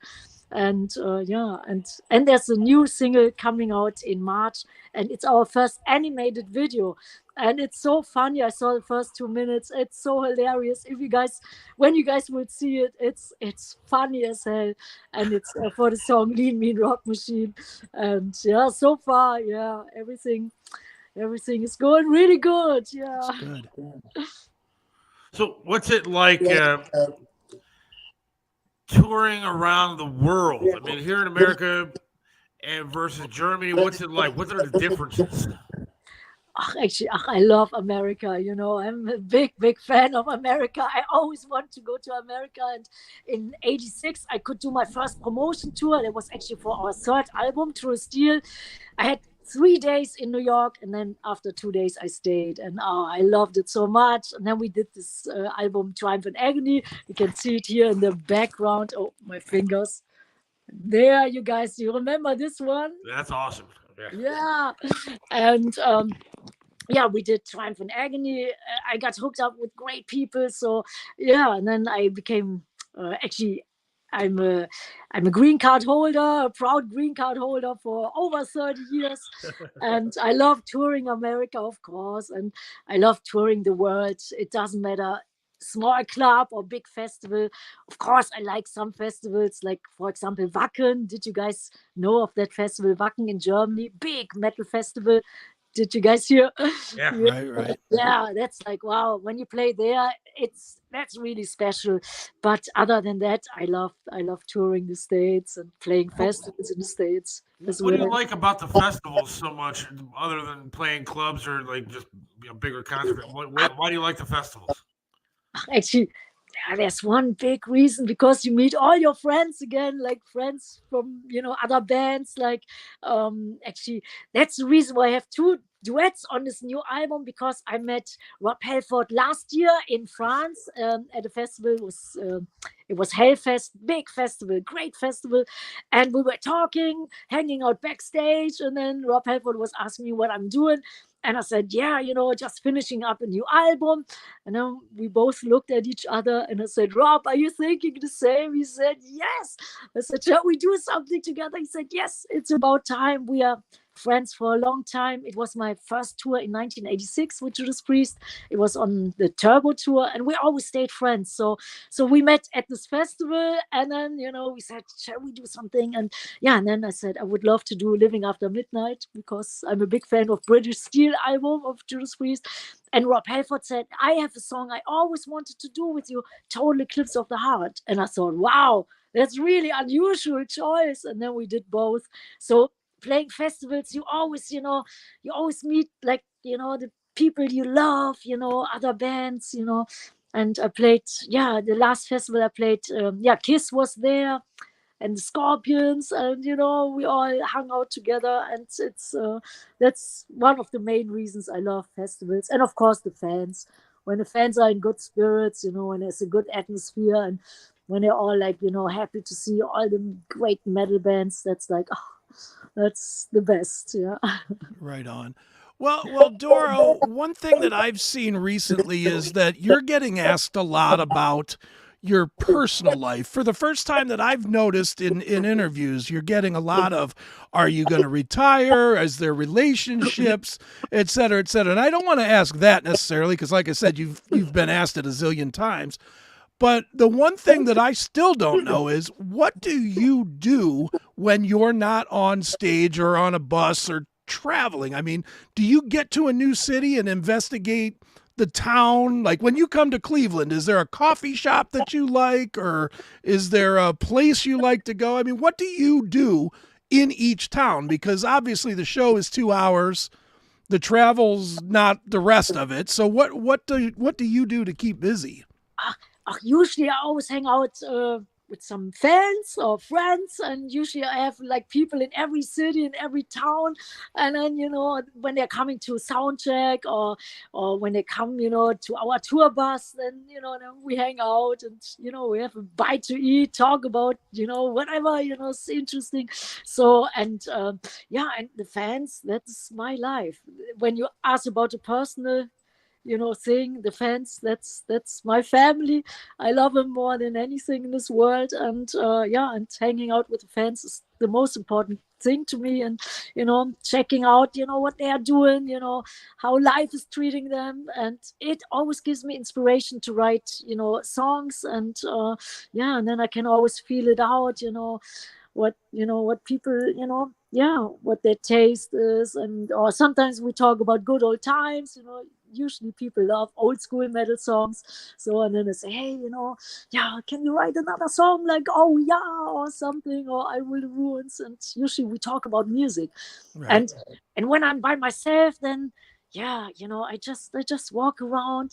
S4: And and there's a new single coming out in March, and it's our first animated video, and it's so funny. I saw the first 2 minutes. It's so hilarious. When you guys will see it, it's funny as hell, and it's for the song Lean Mean Rock Machine. And so far, everything is going really good.
S2: That's good.
S1: So what's it like touring around the world? I mean, here in America and versus Germany, what's it like? What are the differences?
S4: Actually, I love America. I'm a big fan of America. I always want to go to America. And in '86, I could do my first promotion tour. That was actually for our 3rd album, True Steel. I had 3 days in New York, and then after 2 days I stayed, and I loved it so much. And then we did this album Triumph and Agony. You can see it here in the background. Oh, my fingers. There, you guys, you remember this one?
S1: That's awesome.
S4: Yeah. And we did Triumph and Agony. I got hooked up with great people. So and then I became I'm a green card holder, a proud green card holder for over 30 years. And I love touring America, of course. And I love touring the world. It doesn't matter, small club or big festival. Of course, I like some festivals, like, for example, Wacken. Did you guys know of that festival, Wacken in Germany? Big metal festival. Did you guys hear?
S1: Yeah,
S2: right.
S4: Yeah, that's like, wow. When you play there, that's really special. But other than that, I love touring the States and playing festivals in the States.
S1: What do you like about the festivals so much, other than playing clubs or like just bigger concerts? Why do you like the festivals?
S4: Actually, there's one big reason, because you meet all your friends again, like friends from other bands. Like actually, that's the reason why I have 2 duets on this new album, because I met Rob Halford last year in France at a festival. It was Hellfest, big festival, great festival, and we were talking, hanging out backstage, and then Rob Halford was asking me what I'm doing. And I said, just finishing up a new album. And then we both looked at each other, and I said, Rob, are you thinking the same? He said, yes. I said, shall we do something together? He said, yes, it's about time. We are friends for a long time. It was my first tour in 1986 with Judas Priest. It was on the Turbo tour, and we always stayed friends. So we met at this festival, and then, we said, shall we do something? And and then I said, I would love to do Living After Midnight, because I'm a big fan of British Steel album of Judas Priest. And Rob Halford said, I have a song I always wanted to do with you, Total Eclipse of the Heart. And I thought, wow, that's really unusual choice. And then we did both. So playing festivals, you always meet, like, the people you love, other bands, and I played, the last festival I played, Kiss was there, and the Scorpions, and we all hung out together, and it's that's one of the main reasons I love festivals. And of course the fans, when the fans are in good spirits, when there's a good atmosphere, and when they're all like, happy to see all the great metal bands, that's like, that's the best.
S2: Right on. Well, Doro, one thing that I've seen recently is that you're getting asked a lot about your personal life. For the first time that I've noticed in interviews, you're getting a lot of, are you going to retire? Is there relationships, et cetera, et cetera. And I don't want to ask that necessarily, because like I said, you've been asked it a zillion times. But the one thing that I still don't know is, what do you do when you're not on stage or on a bus or traveling? I mean, do you get to a new city and investigate the town? Like, when you come to Cleveland, is there a coffee shop that you like, or is there a place you like to go? I mean, what do you do in each town? Because obviously the show is 2 hours. The travel's not the rest of it. So what do you do to keep busy?
S4: Usually I always hang out with some fans or friends, and usually I have like people in every city, in every town, and then when they're coming to sound check or when they come to our tour bus, then then we hang out and we have a bite to eat, talk about whatever is interesting. So and and the fans, that's my life. When you ask about the personal thing, the fans, that's my family. I love them more than anything in this world, and and hanging out with the fans is the most important thing to me, and checking out what they are doing, how life is treating them, and it always gives me inspiration to write songs, and and then I can always feel it out, what what people what their taste is, and or sometimes we talk about good old times. Usually people love old school metal songs, so and then I say, hey, can you write another song like Oh Yeah or something, or I Will the Ruins, and usually we talk about music.
S2: Right.
S4: And when I'm by myself, then I just walk around,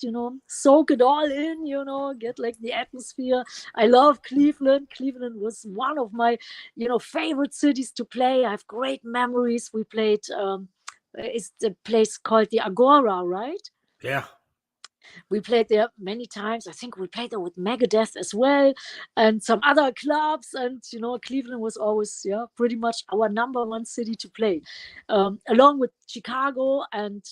S4: soak it all in, get like the atmosphere. I love Cleveland. Cleveland was one of my, favorite cities to play. I have great memories. We played, it's the place called the Agora, right?
S1: Yeah.
S4: We played there many times. I think we played there with Megadeth as well, and some other clubs. And Cleveland was always pretty much our number one city to play, along with Chicago and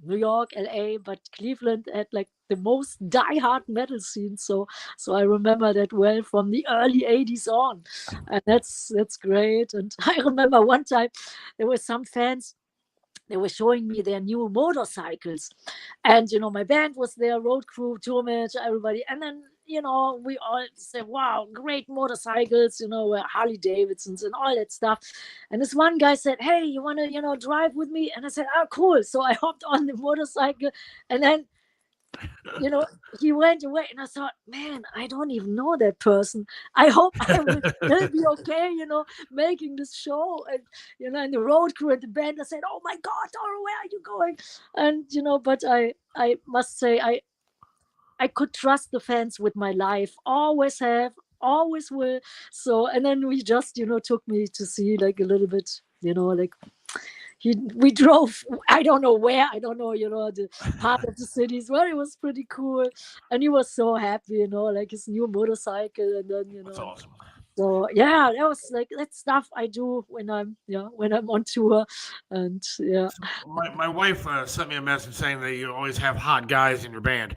S4: New York, LA, but Cleveland had like the most diehard metal scene. So I remember that well from the early 80s on. And that's great. And I remember one time there were some fans, they were showing me their new motorcycles. And, my band was there, road crew, tour manager, everybody. And then, we all said, wow, great motorcycles, Harley Davidsons and all that stuff. And this one guy said, hey, you want to, drive with me? And I said, oh, cool. So I hopped on the motorcycle, and then, he went away, and I thought, man, I don't even know that person. I hope I will still be okay, making this show. And, and the road crew and the band, I said, oh my God, Doro, where are you going? And, but I must say, I could trust the fans with my life, always have, always will. So, and then we just, took me to see like a little bit, like we drove, I don't know where, I don't know, the part of the cities where it was pretty cool. And he was so happy, like his new motorcycle. And then,
S1: That's awesome.
S4: So that was like, that stuff I do when I'm on tour. And
S1: My wife sent me a message saying that you always have hot guys in your band.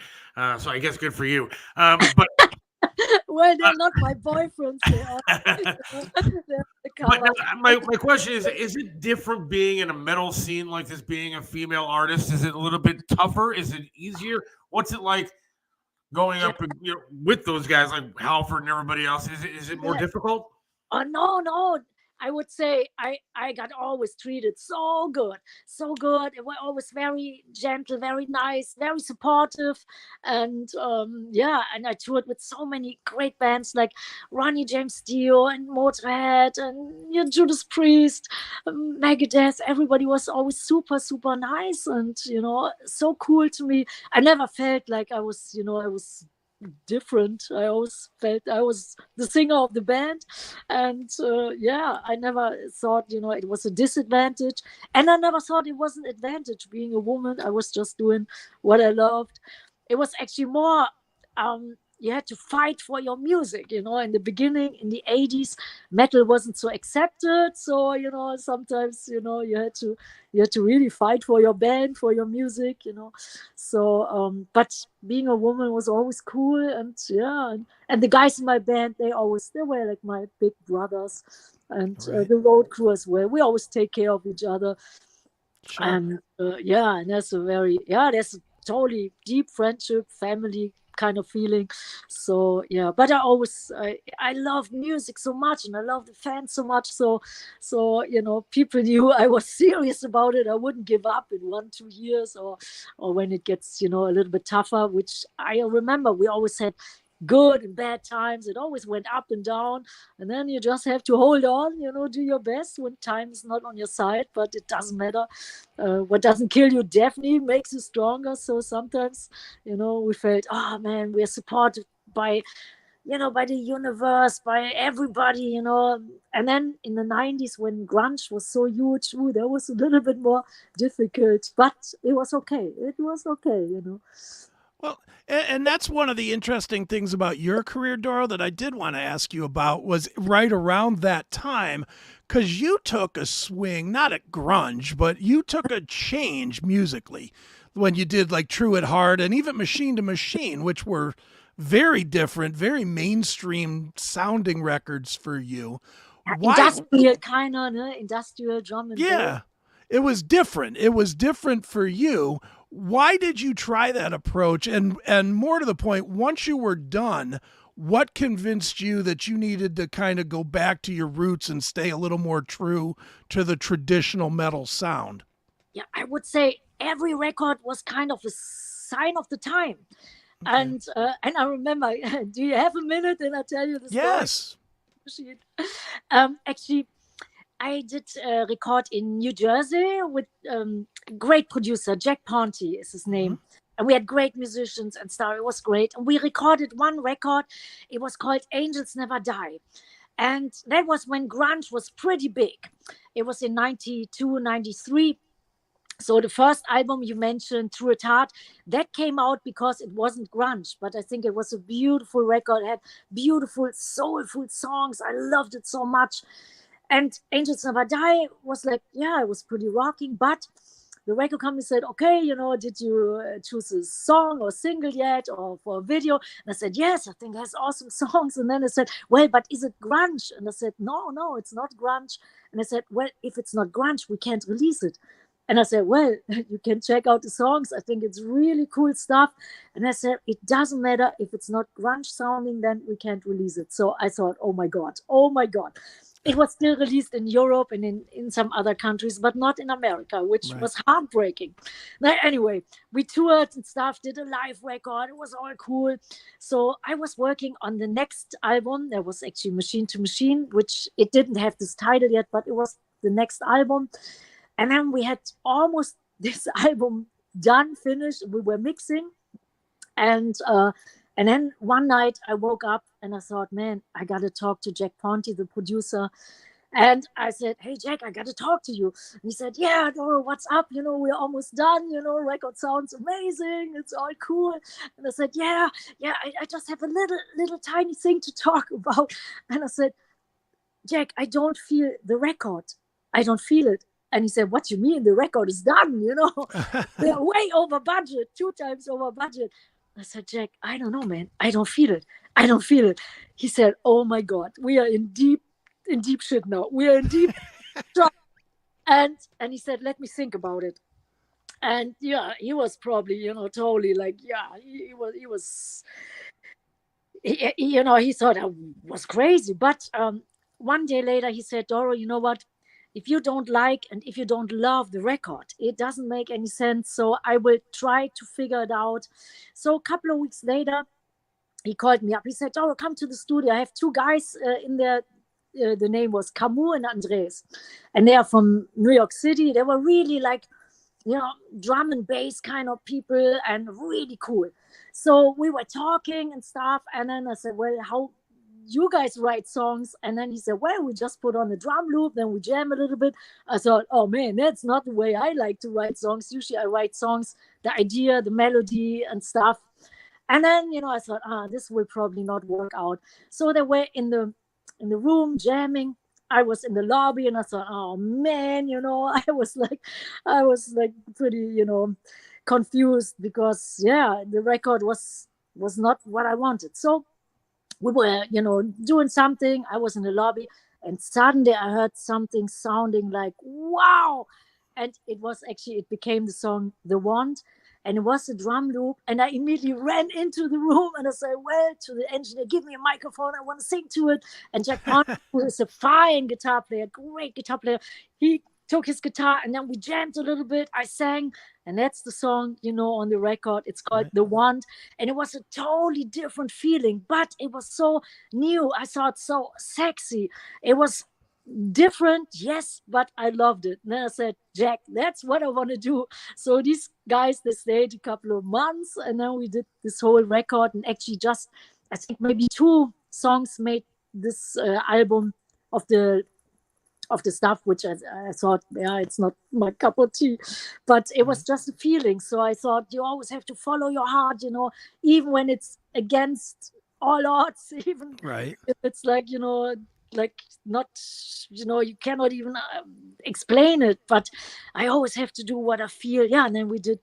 S1: So I guess good for you. But
S4: well, they're not my boyfriends. They are.
S1: But my question is it different being in a metal scene like this, being a female artist? Is it a little bit tougher? Is it easier? What's it like going up with those guys like Halford and everybody else? Is it more difficult?
S4: Oh, no. I would say I got always treated so good. They were always very gentle, very nice, very supportive. And and I toured with so many great bands like Ronnie James Dio and Motorhead and Judas Priest, Megadeth. Everybody was always super, super nice and, so cool to me. I never felt like I was different. I always felt I was the singer of the band, and I never thought it was a disadvantage, and I never thought it was an advantage being a woman. I was just doing what I loved. It was actually more you had to fight for your music, in the beginning, in the 80s, metal wasn't so accepted. So, sometimes, you had to really fight for your band, for your music, So, but being a woman was always cool. And the guys in my band, they were like my big brothers, and the road crew as well. We always take care of each other. Sure. And and that's there's a totally deep friendship, family kind of feeling. So but I love music so much, and I love the fans so much, so people knew I was serious about it. I wouldn't give up in 1-2 years, or when it gets a little bit tougher, which I remember we always said, good and bad times. It always went up and down. And then you just have to hold on, do your best when time is not on your side, but it doesn't matter. What doesn't kill you definitely makes you stronger. So sometimes, we felt, oh man, we're supported by by the universe, by everybody, And then in the 90s, when grunge was so huge, that was a little bit more difficult, but it was okay. It was okay,
S2: Well, and that's one of the interesting things about your career, Doro, that I did want to ask you about was right around that time, because you took a swing, not at grunge, but you took a change musically when you did like True at Heart and even Machine to Machine, which were very different, very mainstream sounding records for you.
S4: Industrial kind of, industrial drum and bass.
S2: It was different. It was different for you. Why did you try that approach? And more to the point, once you were done, what convinced you that you needed to kind of go back to your roots and stay a little more true to the traditional metal sound?
S4: Yeah, I would say every record was kind of a sign of the time. Okay. And I remember, do you have a minute and I tell you the story?
S2: Yes.
S4: Actually, I did record in New Jersey with great producer, Jack Ponty is his name. Mm-hmm. And we had great musicians and stuff. It was great. And we recorded one record. It was called Angels Never Die. And that was when grunge was pretty big. It was in 92, 93. So the first album you mentioned, True at Heart, that came out because it wasn't grunge, but I think it was a beautiful record. It had beautiful, soulful songs. I loved it so much. And Angels Never Die was like, it was pretty rocking. But the record company said, okay, did you choose a song or single yet or for a video? And I said, yes, I think it has awesome songs. And then they said, well, but is it grunge? And I said, no, it's not grunge. And I said, well, if it's not grunge, we can't release it. And I said, well, you can check out the songs. I think it's really cool stuff. And I said, it doesn't matter if it's not grunge sounding, then we can't release it. So I thought, oh my God. It was still released in Europe and in some other countries, but not in America, which was heartbreaking. Now, anyway, we toured and stuff, did a live record. It was all cool. So I was working on the next album. There was actually Machine to Machine, which it didn't have this title yet, but it was the next album. And then we had almost this album done, finished. We were mixing. And then one night I woke up and I thought, man, I got to talk to Jack Ponty, the producer. And I said, hey, Jack, I got to talk to you. And he said, yeah, Doro, what's up? We're almost done. Record sounds amazing. It's all cool. And I said, yeah, I just have a little tiny thing to talk about. And I said, Jack, I don't feel the record. I don't feel it. And he said, what do you mean? The record is done, They're way over budget, 2 times over budget. I said, Jack, I don't know, man. I don't feel it. He said, oh my God, we are in deep shit now. We are in deep trouble. And he said, let me think about it. And he was probably, totally like, he thought I was crazy. But one day later, he said, Doro, you know what? If you don't like and if you don't love the record, it doesn't make any sense. So I will try to figure it out. So a couple of weeks later, he called me up. He said, Doro, come to the studio. I have 2 guys in there. The name was Camus and Andres. And they are from New York City. They were really like, drum and bass kind of people and really cool. So we were talking and stuff. And then I said, well, how you guys write songs? And then he said, well, we just put on a drum loop, then we jam a little bit. I thought, oh man, that's not the way I like to write songs. Usually I write songs, the idea, the melody and stuff. And then, I thought, this will probably not work out. So they were in the room jamming. I was in the lobby and I thought, oh man, I was like pretty, confused because the record was not what I wanted. So we were, doing something. I was in the lobby and suddenly I heard something sounding like, wow. And it became the song, The Wand. And it was a drum loop. And I immediately ran into the room and I said, well, to the engineer, give me a microphone. I want to sing to it. And Jack Ponty, who is a fine guitar player, great guitar player, he took his guitar and then we jammed a little bit. I sang And that's the song, on the record. It's called The Wand. And it was a totally different feeling, but it was so new. I saw it so sexy. It was different, yes, but I loved it. And then I said, Jack, that's what I want to do. So these guys, they stayed a couple of months, and then we did this whole record. And actually just, I think maybe 2 songs made this album of the stuff, which I thought, it's not my cup of tea, but it was just a feeling. So I thought, you always have to follow your heart, even when it's against all odds, even if it's like, like not, you cannot even explain it, but I always have to do what I feel. Yeah. And then we did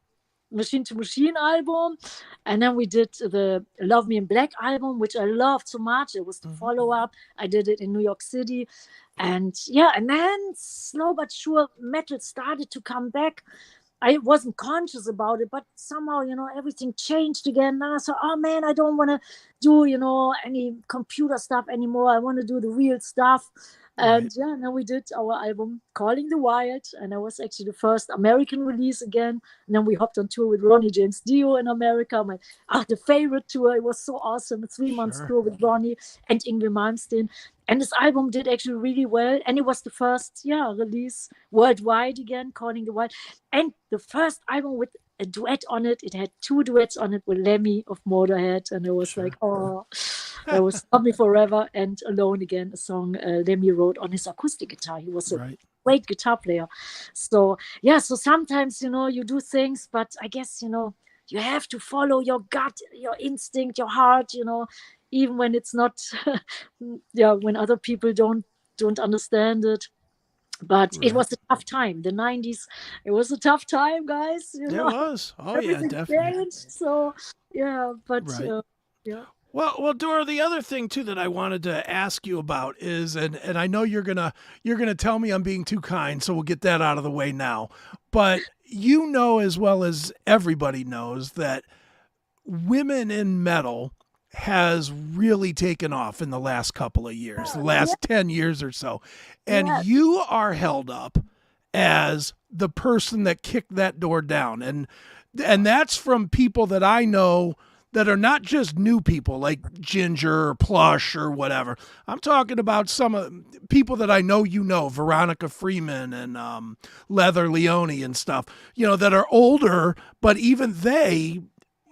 S4: Machine to Machine album, and then we did the Love Me in Black album, which I loved so much. It was the follow-up. I did it in New York City, and then slow but sure metal started to come back. I wasn't conscious about it, but somehow, everything changed again. And I thought, oh man, I don't want to do, any computer stuff anymore. I want to do the real stuff. And then we did our album Calling the Wild, and that was actually the first American release again. And then we hopped on tour with Ronnie James Dio in America. The favorite tour. It was so awesome. A 3-month tour with Ronnie and Yngwie Malmsteen. And this album did actually really well. And it was the first, release worldwide again, Calling the Wild. And the first album with a duet on it. It had 2 duets on it with Lemmy of Motorhead. And it was like, oh, that was Love Me Forever and Alone Again, a song Lemmy wrote on his acoustic guitar. He was a great guitar player. So, so sometimes, you do things, but I guess, you have to follow your gut, your instinct, your heart, even when it's not, when other people don't understand it. But it was a tough time. The 90s, it was a tough time, guys.
S2: It was. Oh,
S4: everything
S2: definitely.
S4: Changed, so, but,
S2: Well, Doro, the other thing too that I wanted to ask you about is, and I know you're gonna tell me I'm being too kind, so we'll get that out of the way now. But as well as everybody knows that women in metal has really taken off in the last couple of years, the last 10 years or so. And you are held up as the person that kicked that door down. And that's from people that I know that are not just new people like Ginger or Plush or whatever. I'm talking about some of people that I know, Veronica Freeman and Leather Leone and stuff, that are older, but even they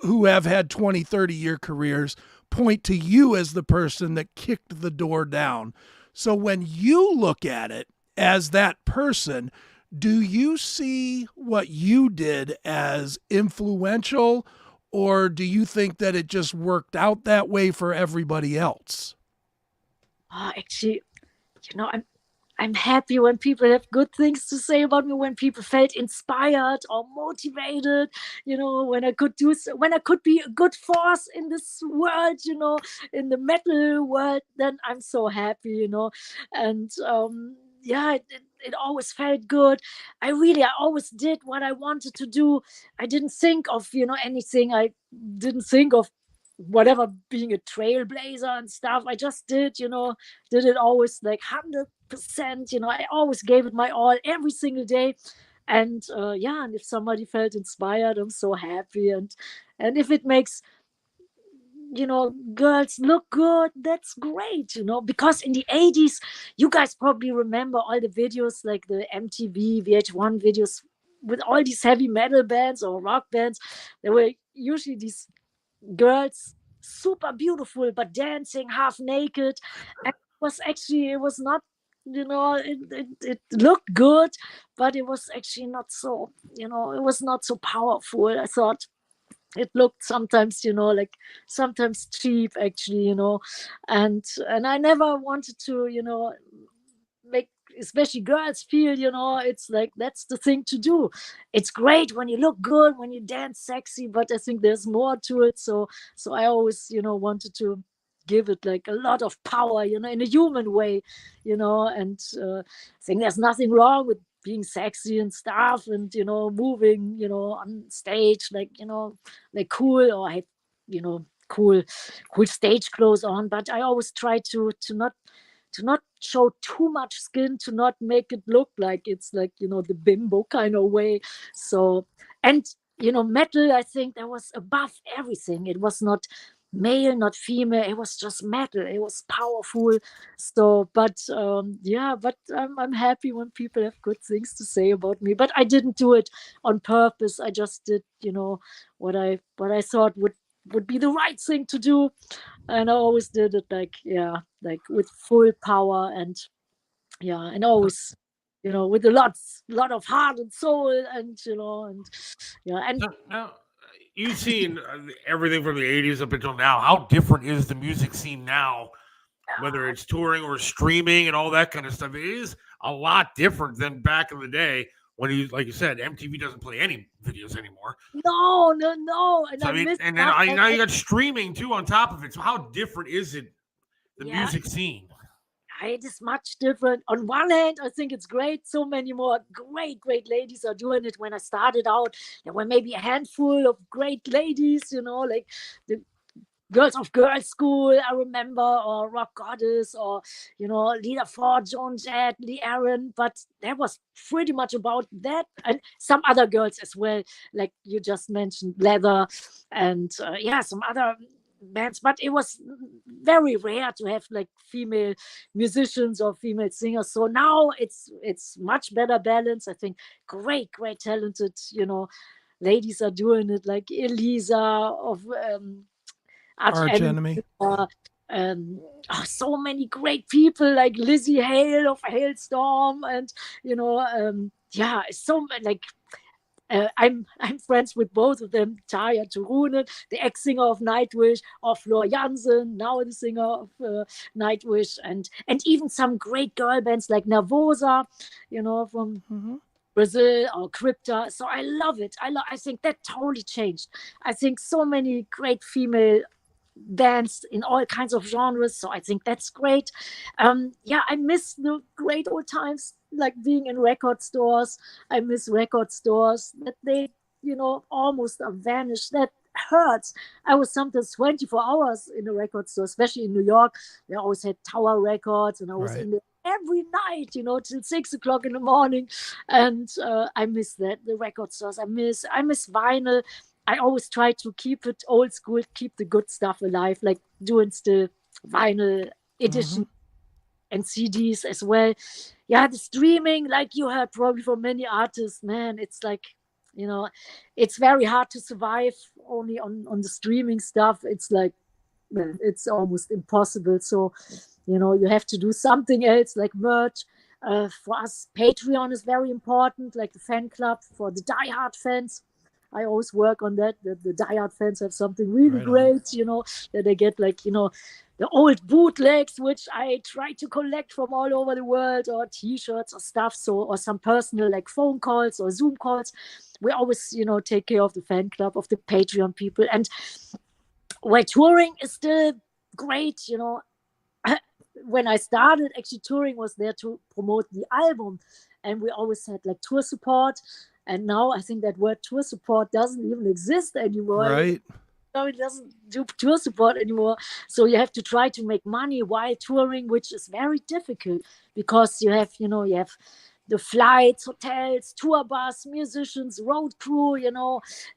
S2: who have had 20, 30-year careers point to you as the person that kicked the door down. So when you look at it as that person, do you see what you did as influential, or do you think that it just worked out that way for everybody else?
S4: Actually, I'm happy when people have good things to say about me, when people felt inspired or motivated, when I could be a good force in this world, in the metal world, then I'm so happy, and it always felt good. I always did what I wanted to do. I didn't think of, anything. I didn't think of whatever being a trailblazer and stuff. I just did it always like 100%. I always gave it my all every single day. And and if somebody felt inspired, I'm so happy. And if it makes girls look good, that's great, because in the 80s, you guys probably remember all the videos, like the MTV VH1 videos with all these heavy metal bands or rock bands. There were usually these girls, super beautiful, but dancing half naked. And it was not, it looked good, but it was actually not so, it was not so powerful. I thought it looked sometimes, like sometimes cheap, actually, and I never wanted to, make especially girls feel, it's like that's the thing to do. It's great when you look good, when you dance sexy, but I think there's more to it. So I always, wanted to give it like a lot of power, in a human way, and I think there's nothing wrong with being sexy and stuff and, moving, on stage, like, like cool, or I had, cool stage clothes on, but I always try to not show too much skin, to not make it look like it's like, the bimbo kind of way. So, And metal, I think that was above everything. It was not male, not female. It was just metal. It was powerful. So, but I'm happy when people have good things to say about me. But I didn't do it on purpose. I just did, what I thought would be the right thing to do, and I always did it like with full power, and always with a lot of heart and soul, and
S1: Now, you've seen everything from the 80s up until now. How different is the music scene now, whether it's touring or streaming and all that kind of stuff? It is a lot different than back in the day when like you said, MTV doesn't play any videos anymore.
S4: No. And
S1: so, now you got streaming too on top of it. So how different is it, the music scene?
S4: It is much different. On one hand, I think it's great. So many more great ladies are doing it. When I started out, there were maybe a handful of great ladies, like the Girls of Girls School, I remember, or Rock Goddess, or, Lita Ford, Joan Jett, Lee Aaron. But that was pretty much about that. And some other girls as well, like you just mentioned, Leather, and some other bands, but it was very rare to have like female musicians or female singers. So now it's much better balance. I think great talented ladies are doing it, like Elisa of
S2: Arch Enemy.
S4: So many great people like Lizzie Hale of Hailstorm, and so like I'm friends with both of them. Tarja Turunen, the ex-singer of Nightwish, or Floor Jansen, now the singer of Nightwish, and even some great girl bands like Nervosa, from Brazil, or Crypta. So I love it. I think that totally changed. I think so many great female bands in all kinds of genres. So I think that's great. I miss the great old times, like being in record stores. I miss record stores that they, almost are vanished. That hurts. I was sometimes 24 hours in a record store, especially in New York. They always had Tower Records, and I was in there every night, till 6 o'clock in the morning. And I miss that, the record stores. I miss vinyl. I always try to keep it old school, keep the good stuff alive, like doing still vinyl edition and CDs as well. Yeah, the streaming, like you heard probably from many artists, man, it's like, it's very hard to survive only on the streaming stuff. It's like, it's almost impossible. So, you have to do something else, like merch. For us, Patreon is very important, like the fan club for the diehard fans. I always work on that the diehard fans have something really great, that they get, like, the old bootlegs, which I try to collect from all over the world, or T-shirts or stuff. So, or some personal, like, phone calls or Zoom calls. We always, take care of the fan club, of the Patreon people. And while touring is still great, when I started, actually touring was there to promote the album, and we always had like tour support. And now I think that word tour support doesn't even exist anymore.
S2: Right.
S4: No, it doesn't do tour support anymore. So you have to try to make money while touring, which is very difficult, because you have the flights, hotels, tour bus, musicians, road crew,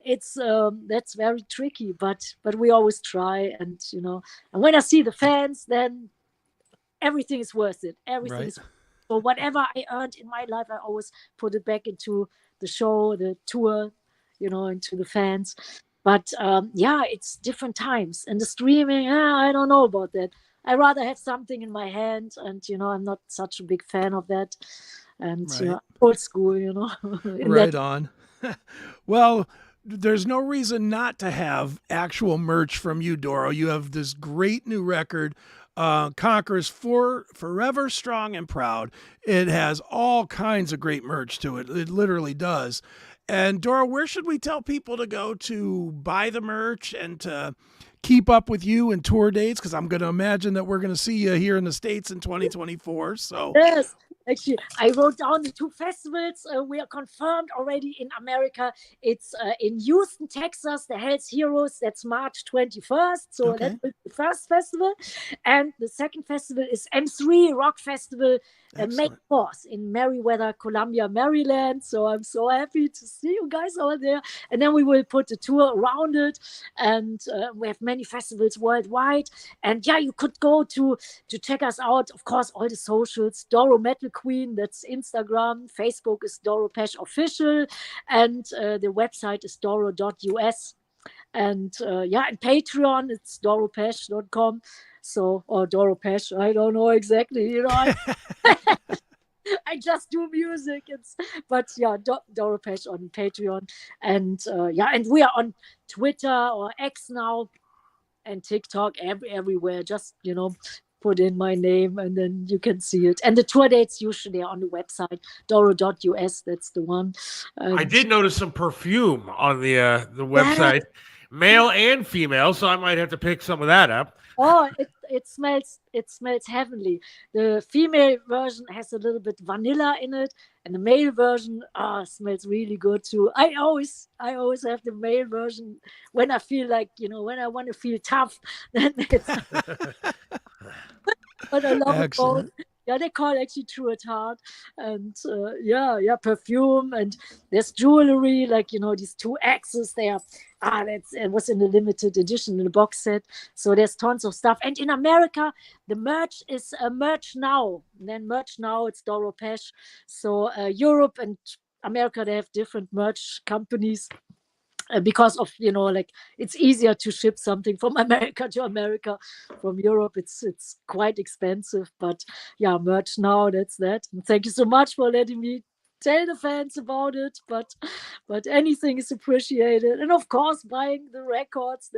S4: it's that's very tricky, but we always try. And and when I see the fans, then everything is worth it. Everything is, so whatever I earned in my life, I always put it back into the show, the tour, into the fans. But it's different times. And the streaming, I don't know about that. I rather have something in my hand, and I'm not such a big fan of that. And old school,
S2: Right on. Well, there's no reason not to have actual merch from you, Doro. You have this great new record, Conqueress, Forever Strong and Proud. It has all kinds of great merch to it. It literally does. And Doro, where should we tell people to go to buy the merch and to keep up with you and tour dates? Because I'm going to imagine that we're going to see you here in the States in 2024. So
S4: yes. Actually, I wrote down the 2 festivals. We are confirmed already in America. It's in Houston, Texas, the Hells Heroes. That's March 21st. So that will be the first festival. And the second festival is M3 Rock Festival, May 4th in Meriwether, Columbia, Maryland. So I'm so happy to see you guys over there. And then we will put a tour around it. And we have many festivals worldwide. And yeah, you could go to check us out. Of course, all the socials. Doro Metal Queen, that's Instagram. Facebook is Doro Pesch Official. And the website is doro.us. And and Patreon, it's doropesch.com. So, or Doro Pesch, I don't know exactly, I just do music. Doro Pesch on Patreon. And and we are on Twitter or X now and TikTok, everywhere. Just, put in my name and then you can see it. And the tour dates usually are on the website, doro.us. That's the one.
S1: I did notice some perfume on the website, male and female, so I might have to pick some of that up.
S4: Oh, it smells heavenly. The female version has a little bit vanilla in it, and the male version smells really good too. I always have the male version when I feel like, when I want to feel tough. Then it's but I love it both. Yeah, they call it actually True at Heart. And perfume, and there's jewelry, like, these 2 axes there. It was in the limited edition in the box set. So there's tons of stuff. And in America, the merch is Merch Now. And then Merch Now, it's Doro Pesch. So Europe and America, they have different merch companies. Because of, it's easier to ship something from America to America. From Europe, it's quite expensive. But yeah, Merch Now, that's that. And thank you so much for letting me tell the fans about it. But anything is appreciated. And of course, buying the records,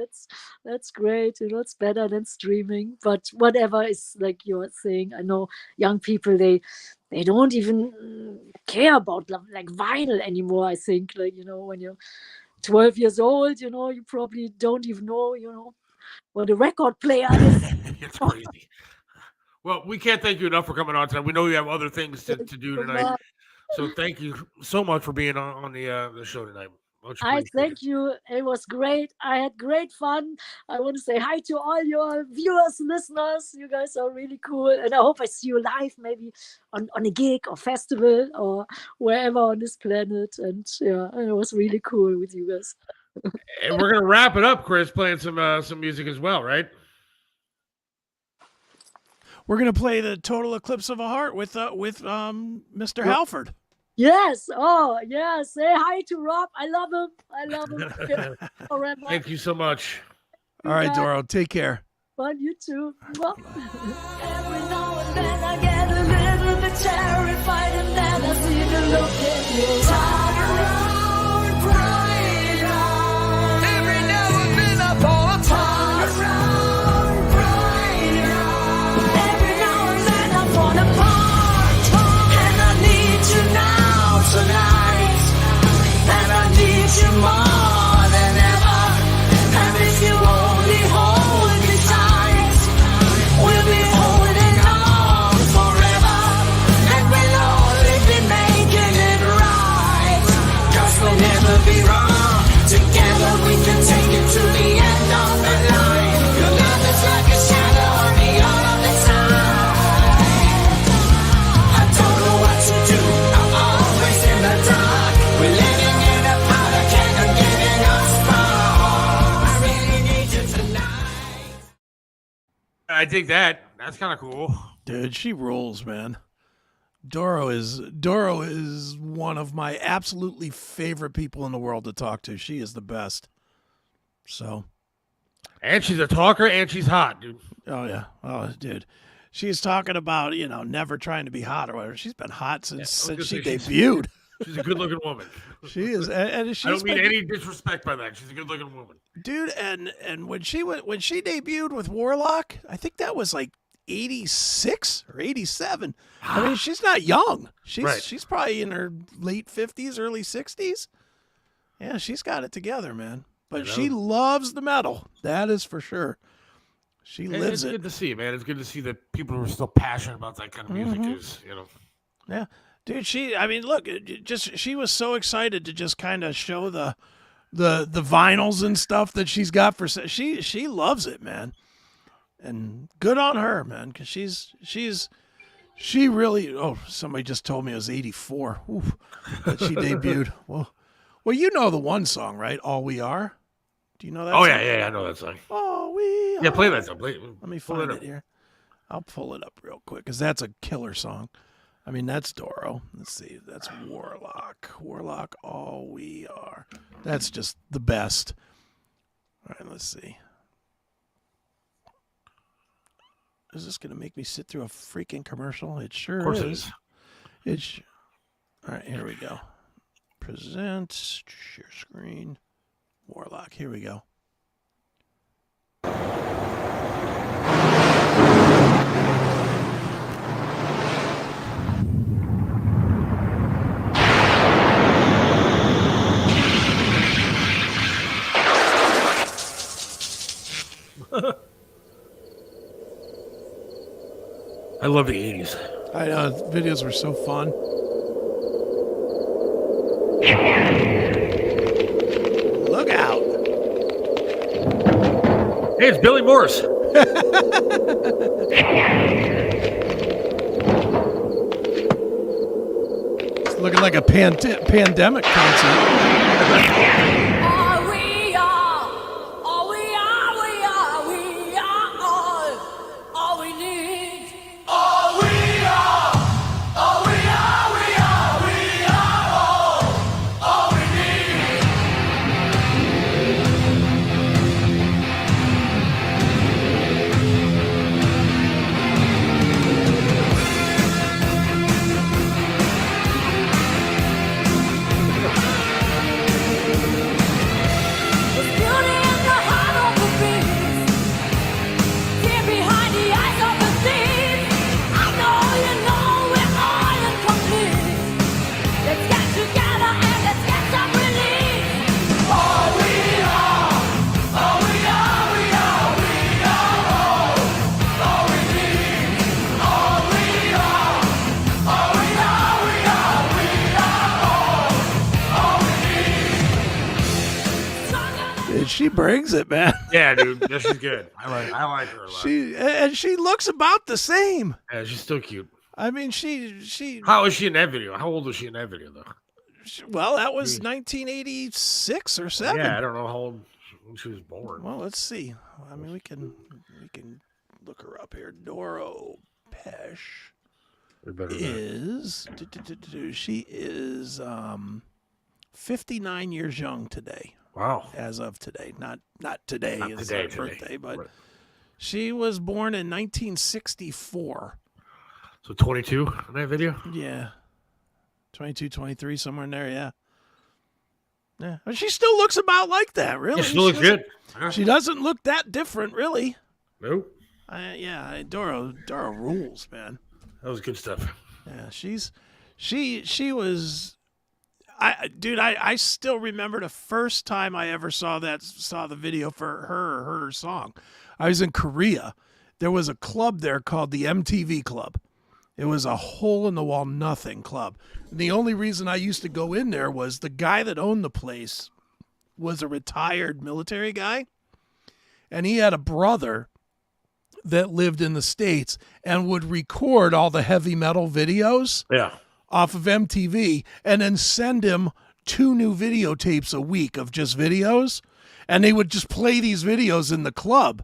S4: that's great. It's better than streaming. But whatever is like your thing. I know young people, they don't even care about like vinyl anymore, I think. Like, when you're 12 years old, you probably don't even know, what a record player is.
S1: It's crazy. Well, we can't thank you enough for coming on tonight. We know you have other things to do tonight. So thank you so much for being on the show tonight.
S4: I thank you. It was great. I had great fun. I want to say hi to all your viewers, listeners. You guys are really cool. And I hope I see you live, maybe on a gig or festival or wherever on this planet. And it was really cool with you guys.
S1: And we're going to wrap it up, Chris, playing some music as well, right?
S2: We're going to play the Total Eclipse of a Heart with Mr. Halford.
S4: Yes. Oh, yeah. Say hi to Rob. I love him. Forever.
S1: Thank you so much.
S2: All right, Doro. Take care.
S4: Fun, you too.
S3: Every now and then I get a little bit terrified, and then I see the look in your eyes. Around, bright eyes. Every now and then I fall apart. Around, bright eyes. Every now and then I fall apart, and I need you now. Tonight, and I need you more than ever. And if you only hold me tight, we'll be holding on forever. And we'll only be making it right. 'Cause we'll never be wrong. Together we can take it to the end of the line. Your love is like a shadow on me all of the time. I don't know what to do. In the dark, we're living in a powder keg and giving us spark. I really need you tonight.
S1: I think that's kind of cool.
S2: Dude, she rules, man. Doro is one of my absolutely favorite people in the world to talk to. She is the best. So.
S1: And she's a talker and she's hot, dude.
S2: Oh, yeah. Oh, dude. She's talking about, never trying to be hot or whatever. She's been hot since she debuted.
S1: She's a good-looking woman.
S2: She is, and she's
S1: I don't mean any disrespect by that. She's a good-looking woman,
S2: dude. And when she debuted with Warlock, I think that was like 86 or 87. I mean, she's not young. She's probably in her late 50s, early 60s. Yeah, she's got it together, man. But she loves the metal. That is for sure. She lives it.
S1: It's good to see, man. It's good to see that people are still passionate about that kind of music.
S2: Yeah, dude. She was so excited to just kind of show the vinyls and stuff that she's got for. She loves it, man. And good on her, man, because she really. Oh, somebody just told me it was 84. Oof, that she debuted. Well, you know the one song, right? All We Are. Do you know that?
S1: Oh
S2: song?
S1: yeah, I know that song.
S2: All We Are.
S1: Yeah, play that song.
S2: Let me find it here. I'll pull it up real quick because that's a killer song. I mean, that's Doro. Let's see. That's Warlock. Warlock, All We Are. That's just the best. All right, let's see. Is this going to make me sit through a freaking commercial? It sure
S1: Of course
S2: is.
S1: it is.
S2: All right, here we go. Present, share screen, Warlock. Here we go.
S1: I love the 80s.
S2: I know, videos were so fun. Look out.
S1: Hey, it's Billy Morris.
S2: It's looking like a pandemic concert.
S3: All we are, all we are, we are all we need. All we are, all we are, we are all we need. There's beauty in the heart of the beast, fear behind the eyes of the thief. I know you know we're all incomplete. Let's get together and let's get some relief. All we are, all we are, we are all we need. All we are, all we are, we are all we need.
S2: Dude, she brings it, man.
S1: Yeah, dude. This is good. I like her a lot.
S2: She looks about the same.
S1: Yeah, she's still cute.
S2: I mean, she
S1: How is she in that video? How old was she in that video, though?
S2: well, that was 1986 or 7.
S1: Yeah, I don't know how old she was born.
S2: Well, let's see. I mean, we can look her up here. Doro Pesch
S1: We better not.
S2: is she is 59 years young today,
S1: Wow.
S2: as of today. Not today
S1: Not
S2: is
S1: today,
S2: her
S1: today.
S2: birthday, but
S1: Right.
S2: she was born in 1964.
S1: So 22 in that video?
S2: Yeah. 22, 23, somewhere in there, yeah. Yeah. But she still looks about like that, really.
S1: Yeah, she looks good. Yeah.
S2: She doesn't look that different, really.
S1: Nope.
S2: Doro rules, man.
S1: That was good stuff.
S2: Yeah, she was I still remember the first time I ever saw the video for her or heard her song. I was in Korea. There was a club there called the MTV Club. It was a hole in the wall nothing club. And the only reason I used to go in there was the guy that owned the place was a retired military guy, and he had a brother that lived in the States and would record all the heavy metal videos
S1: Yeah.
S2: off of MTV and then send him 2 new videotapes a week of just videos. And they would just play these videos in the club.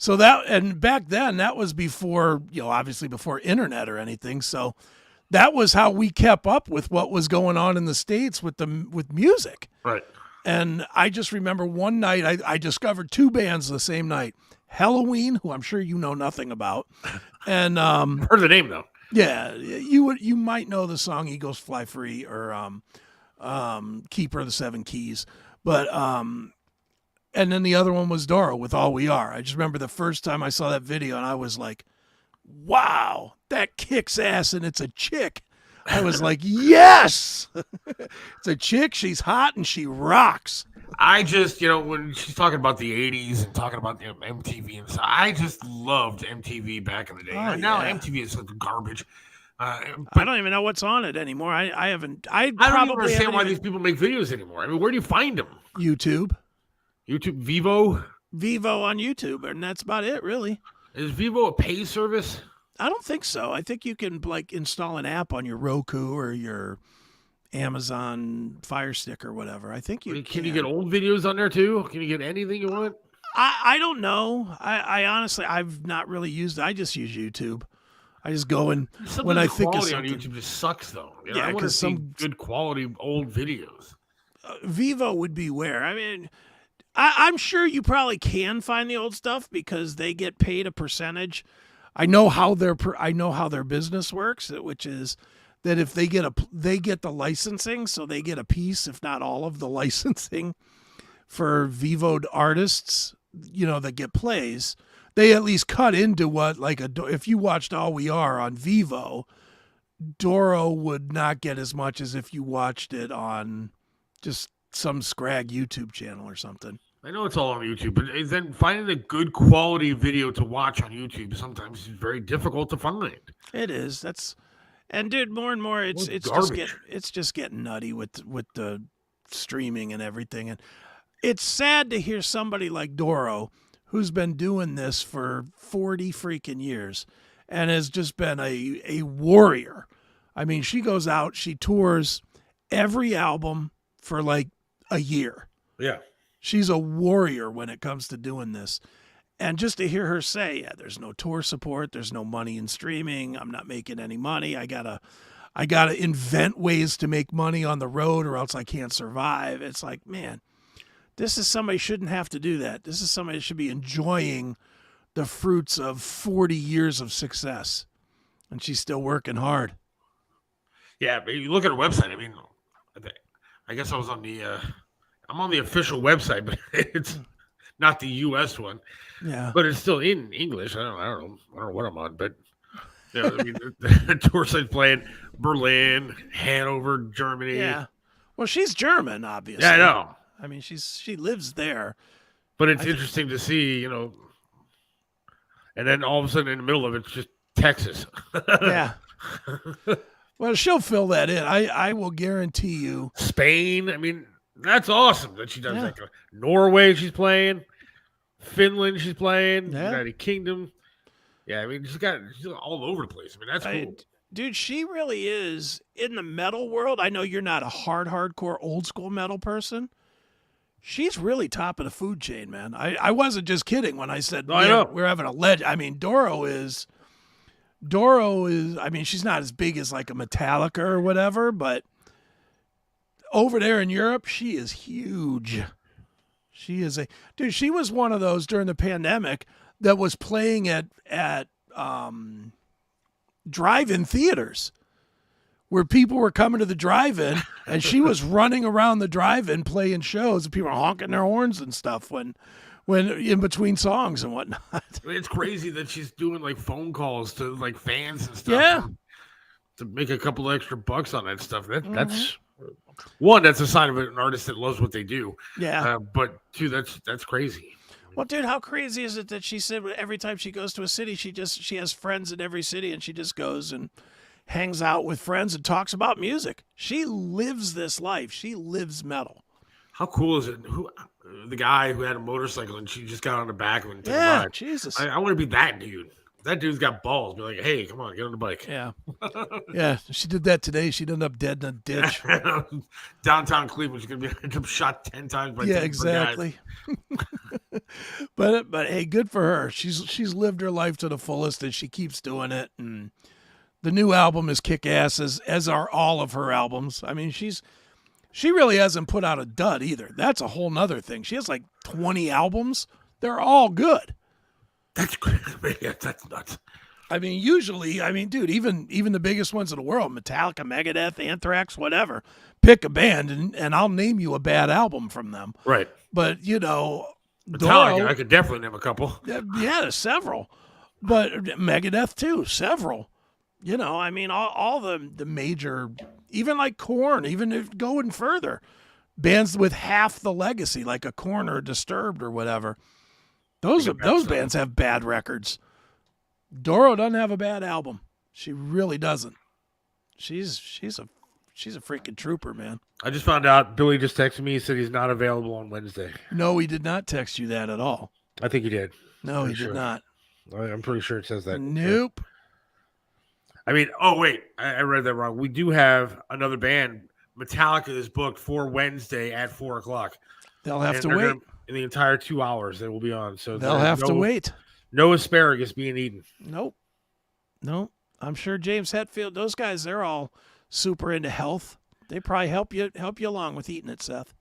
S2: So and back then that was before, obviously before internet or anything. So that was how we kept up with what was going on in the States with music.
S1: Right.
S2: And I just remember one night I discovered 2 bands the same night. Halloween, who I'm sure you know nothing about. And
S1: Heard the name, though.
S2: yeah, you might know the song "Eagles Fly Free" or "Keeper of the Seven Keys," but and then the other one was Doro with "All We Are." I just remember the first time I saw that video, and I was like, "Wow, that kicks ass!" And it's a chick. I was like, "Yes, it's a chick. She's hot and she rocks."
S1: I just, when she's talking about the 80s and talking about MTV and stuff, I just loved MTV back in the day.
S2: Oh,
S1: Now
S2: yeah.
S1: MTV is such garbage.
S2: I don't even know what's on it anymore. I haven't. I
S1: I don't even
S2: probably
S1: understand
S2: haven't
S1: why
S2: even-
S1: these people make videos anymore. I mean, where do you find them?
S2: YouTube,
S1: YouTube, Vivo?
S2: Vivo on YouTube, and that's about it, really.
S1: Is Vivo a pay service?
S2: I don't think so. I think you can like install an app on your Roku or your Amazon Fire Stick or whatever. I think you
S1: Can you get old videos on there too? Can you get anything you want?
S2: I don't know. I honestly, I've not really used it. I just use YouTube. I just go and
S1: Sometimes
S2: when I
S1: the
S2: think of
S1: quality on
S2: something.
S1: YouTube just sucks though. You know,
S2: Yeah,
S1: I want to
S2: 'cause
S1: see
S2: some-
S1: good quality old videos.
S2: Vivo would be where. I mean, I'm sure you probably can find the old stuff because they get paid a percentage. I know how their business works, which is that if they get the licensing, so they get a piece, if not all of the licensing for Vivoed artists, that get plays. They at least cut into what if you watched All We Are on Vivo, Doro would not get as much as if you watched it on just some scrag YouTube channel or something.
S1: I know it's all on YouTube, but then finding a good quality video to watch on YouTube sometimes is very difficult to find.
S2: It is. And dude, more and more, it's
S1: garbage.
S2: just getting nutty with the streaming and everything. And it's sad to hear somebody like Doro, who's been doing this for 40 freaking years, and has just been a warrior. I mean, she goes out, she tours every album for like a year.
S1: Yeah.
S2: She's a warrior when it comes to doing this. And just to hear her say, yeah, there's no tour support, there's no money in streaming, I'm not making any money. I gotta invent ways to make money on the road or else I can't survive. It's like, man, this is somebody who shouldn't have to do that. This is somebody who should be enjoying the fruits of 40 years of success. And she's still working hard.
S1: Yeah, but you look at her website. I mean, I guess I was on I'm on the official website, but it's not the U.S. one.
S2: Yeah.
S1: But it's still in English. I don't know what I'm on, but I mean, the tour site's playing Berlin, Hanover, Germany.
S2: Yeah. Well, she's German, obviously.
S1: Yeah, I know.
S2: I mean, she lives there.
S1: But it's interesting to see, and then all of a sudden in the middle of it's just Texas.
S2: Yeah. Well, she'll fill that in. I will guarantee you.
S1: Spain. I mean, that's awesome that she does
S2: Yeah.
S1: that. Norway, she's playing. Finland, she's playing.
S2: Yeah.
S1: United Kingdom. Yeah, I mean, she's all over the place. I mean, that's cool.
S2: Dude, she really is in the metal world. I know you're not a hardcore, old school metal person. She's really top of the food chain, man. I wasn't just kidding when I said we're having a legend. I mean, Doro is. I mean, she's not as big as like a Metallica or whatever, but over there in Europe, she is huge. She is she was one of those during the pandemic that was playing at drive-in theaters where people were coming to the drive-in and she was running around the drive-in playing shows and people were honking their horns and stuff when in between songs and whatnot.
S1: It's crazy that she's doing like phone calls to like fans and stuff.
S2: Yeah.
S1: To make a couple extra bucks on that stuff. That's one, that's a sign of an artist that loves what they do.
S2: Yeah.
S1: But two, that's crazy.
S2: Well, dude, how crazy is it that she said every time she goes to a city, she has friends in every city and she just goes and hangs out with friends and talks about music. She lives this life. She lives metal.
S1: How cool is it? The guy who had a motorcycle and she just got on the back of it and took a
S2: Yeah,
S1: ride.
S2: Jesus.
S1: I want to be that dude. That dude's got balls. Be like, hey, come on, get on the bike.
S2: Yeah. Yeah, she did that today. She'd end up dead in a ditch.
S1: Downtown Cleveland, she's gonna be shot 10 times by 10 guys.
S2: Exactly. but hey, good for her. She's lived her life to the fullest and she keeps doing it. And the new album is kick ass, as are all of her albums. I mean, she really hasn't put out a dud either. That's a whole nother thing. She has like 20 albums. They're all good.
S1: That's crazy. That's nuts.
S2: I mean, usually, dude, even the biggest ones in the world, Metallica, Megadeth, Anthrax, whatever, pick a band and I'll name you a bad album from them.
S1: Right.
S2: But,
S1: Metallica,
S2: Doro,
S1: I could definitely name a couple.
S2: yeah, there's several. But Megadeth, too, several. I mean, all the major, even like Korn, even if going further, bands with half the legacy, like a Korn or Disturbed or whatever. Those bands have bad records. Doro doesn't have a bad album. She really doesn't. She's a freaking trooper, man.
S1: I just found out Billy just texted me. He said he's not available on Wednesday.
S2: No, he did not text you that at all.
S1: I think he did.
S2: No, he
S1: Pretty
S2: did
S1: sure.
S2: not.
S1: I'm pretty sure it says that.
S2: Nope.
S1: I mean, oh wait, I read that wrong. We do have another band. Metallica is booked for Wednesday at 4:00.
S2: They'll have to wait.
S1: In the entire 2 hours they will be on. So
S2: they'll have to wait.
S1: No asparagus being eaten.
S2: Nope. I'm sure James Hetfield, those guys, they're all super into health. They probably help you along with eating it, Seth.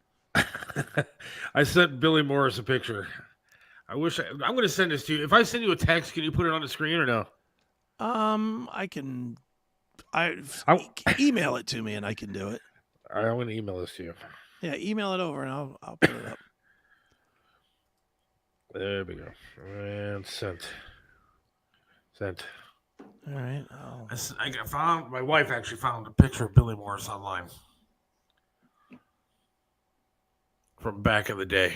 S1: I sent Billy Morris a picture. I'm going to send this to you. If I send you a text, can you put it on the screen or no?
S2: I can. Email it to me and I can do it.
S1: All right, I'm going to email this to you.
S2: Yeah, email it over and I'll put it up.
S1: There we go. And sent.
S2: All right.
S1: My wife actually found a picture of Billy Morris online from back in the day.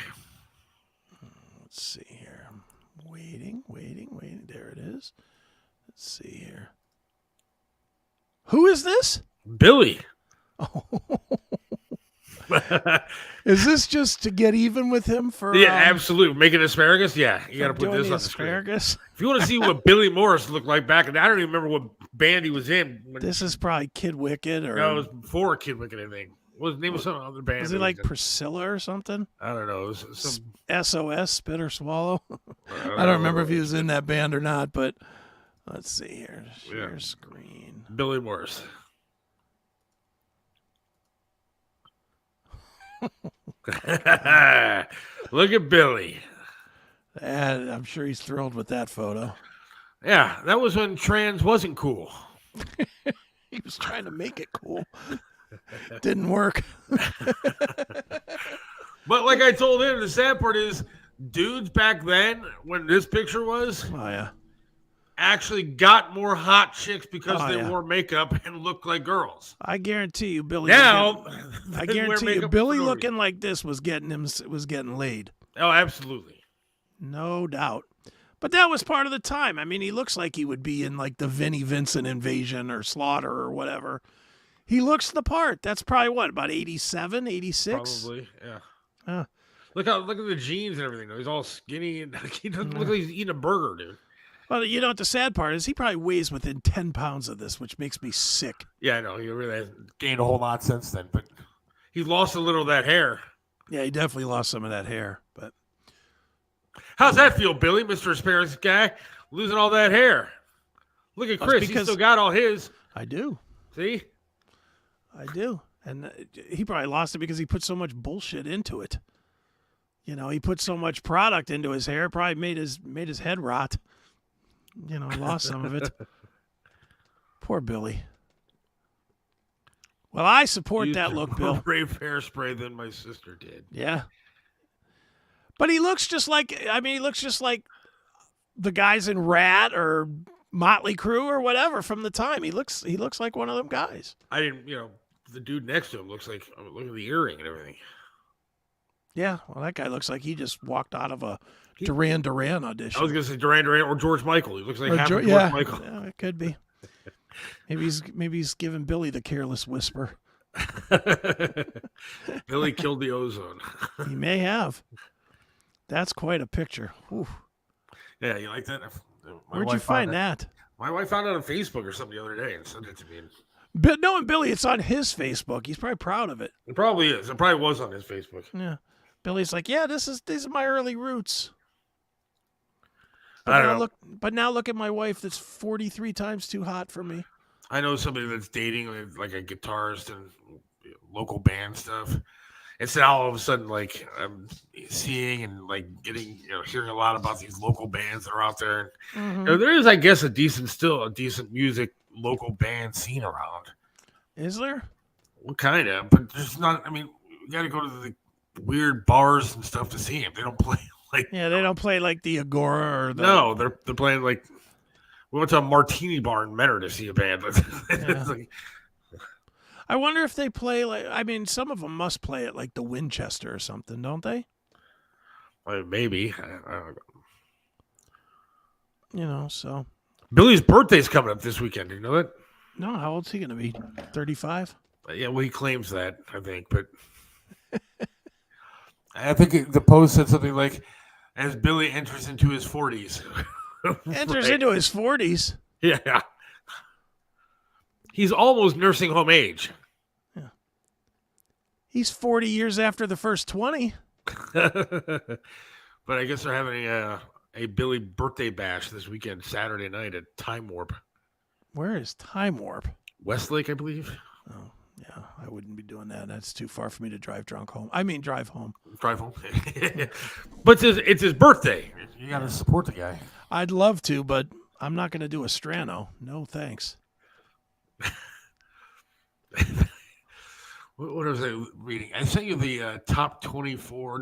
S2: Let's see here. I'm waiting. There it is. Let's see here. Who is this?
S1: Billy.
S2: Oh. Is this just to get even with him for?
S1: Yeah, absolutely. Making asparagus? Yeah, you got to put this on
S2: asparagus.
S1: The screen. If you want to see what Billy Morris looked like back, I don't even remember what band he was in.
S2: This is probably Kid Wicked, or
S1: no, it was before Kid Wicked, I think. What was the name of some other band?
S2: Was it like Priscilla or something?
S1: I don't know. It was some
S2: SOS, Spit or Swallow. I don't remember if he was in that band or not, but let's see here. Share screen.
S1: Billy Morris. Look at Billy.
S2: And I'm sure he's thrilled with that photo.
S1: Yeah, that was when trans wasn't cool.
S2: He was trying to make it cool. Didn't work.
S1: But like I told him, the sad part is dudes back then, when this picture was, actually got more hot chicks because they wore makeup and looked like girls.
S2: I guarantee you, Billy.
S1: Now,
S2: I guarantee you, Billy looking like this was getting laid.
S1: Oh, absolutely.
S2: No doubt. But that was part of the time. I mean, he looks like he would be in like the Vinnie Vincent Invasion or Slaughter or whatever. He looks the part. That's probably what, about 87, 86?
S1: Probably, yeah. Look at the jeans and everything. He's all skinny and he doesn't look like he's eating a burger, dude.
S2: Well, you know what the sad part is? He probably weighs within 10 pounds of this, which makes me sick.
S1: Yeah, I know. He really hasn't gained a whole lot since then, but he lost a little of that hair.
S2: Yeah, he definitely lost some of that hair. But
S1: how's that feel, Billy, Mr. Asparagus guy, losing all that hair? Look at Chris. He still got all his.
S2: I do.
S1: See?
S2: I do. And he probably lost it because he put so much bullshit into it. You know, he put so much product into his hair, probably made his head rot. You know, lost some of it. Poor Billy. Well, I support that look, Bill.
S1: Brave hairspray than my sister did.
S2: Yeah. But he looks just like the guys in Rat or Motley Crue or whatever from the time. He looks like one of them guys.
S1: I didn't, the dude next to him looks like, look at the earring and everything.
S2: Yeah, well, that guy looks like he just walked out of a Duran Duran audition.
S1: I was going to say Duran Duran or George Michael. He looks like half of George Michael.
S2: Yeah, it could be. Maybe he's giving Billy the careless whisper.
S1: Billy killed the ozone.
S2: He may have. That's quite a picture. Whew.
S1: Yeah, you like that?
S2: Where'd you find that?
S1: My wife found it on Facebook or something the other day and sent it to me.
S2: But knowing Billy, it's on his Facebook. He's probably proud of it.
S1: It probably is. It probably was on his Facebook.
S2: Yeah. Billy's like, yeah, these are my early roots. But
S1: I don't know.
S2: But now look at my wife that's 43 times too hot for me.
S1: I know somebody that's dating like a guitarist and local band stuff. It's now all of a sudden like I'm seeing and like getting, hearing a lot about these local bands that are out there.
S2: Mm-hmm.
S1: There is, I guess, a decent music local band scene around.
S2: Is there?
S1: Well, kind of, but there's not. I mean, you got to go to the weird bars and stuff to see them. They don't play like.
S2: Yeah, they don't play like the Agora or the.
S1: No, they're playing like. We went to a martini bar in Menor to see a band.
S2: Yeah. I wonder if they play like. I mean, some of them must play at like the Winchester or something, don't they?
S1: Maybe. I don't know.
S2: So.
S1: Billy's birthday's coming up this weekend. Do you know that?
S2: No, how old's he going to be? 35?
S1: Yeah, well, he claims that, I think, but I think the post said something like, as Billy enters into his 40s.
S2: Enters
S1: Right.
S2: into his 40s.
S1: Yeah. He's almost nursing home age.
S2: He's 40 years after the first 20.
S1: But I guess they're having a Billy birthday bash this weekend, Saturday night at Time Warp.
S2: Where is Time Warp?
S1: Westlake, I believe.
S2: Oh, yeah, I wouldn't be doing that. That's too far for me to drive home. Drive home.
S1: Drive home. But it's his birthday. You got to support the guy.
S2: I'd love to, but I'm not going to do a Strano. No, thanks.
S1: What was I reading? I sent you the top 24,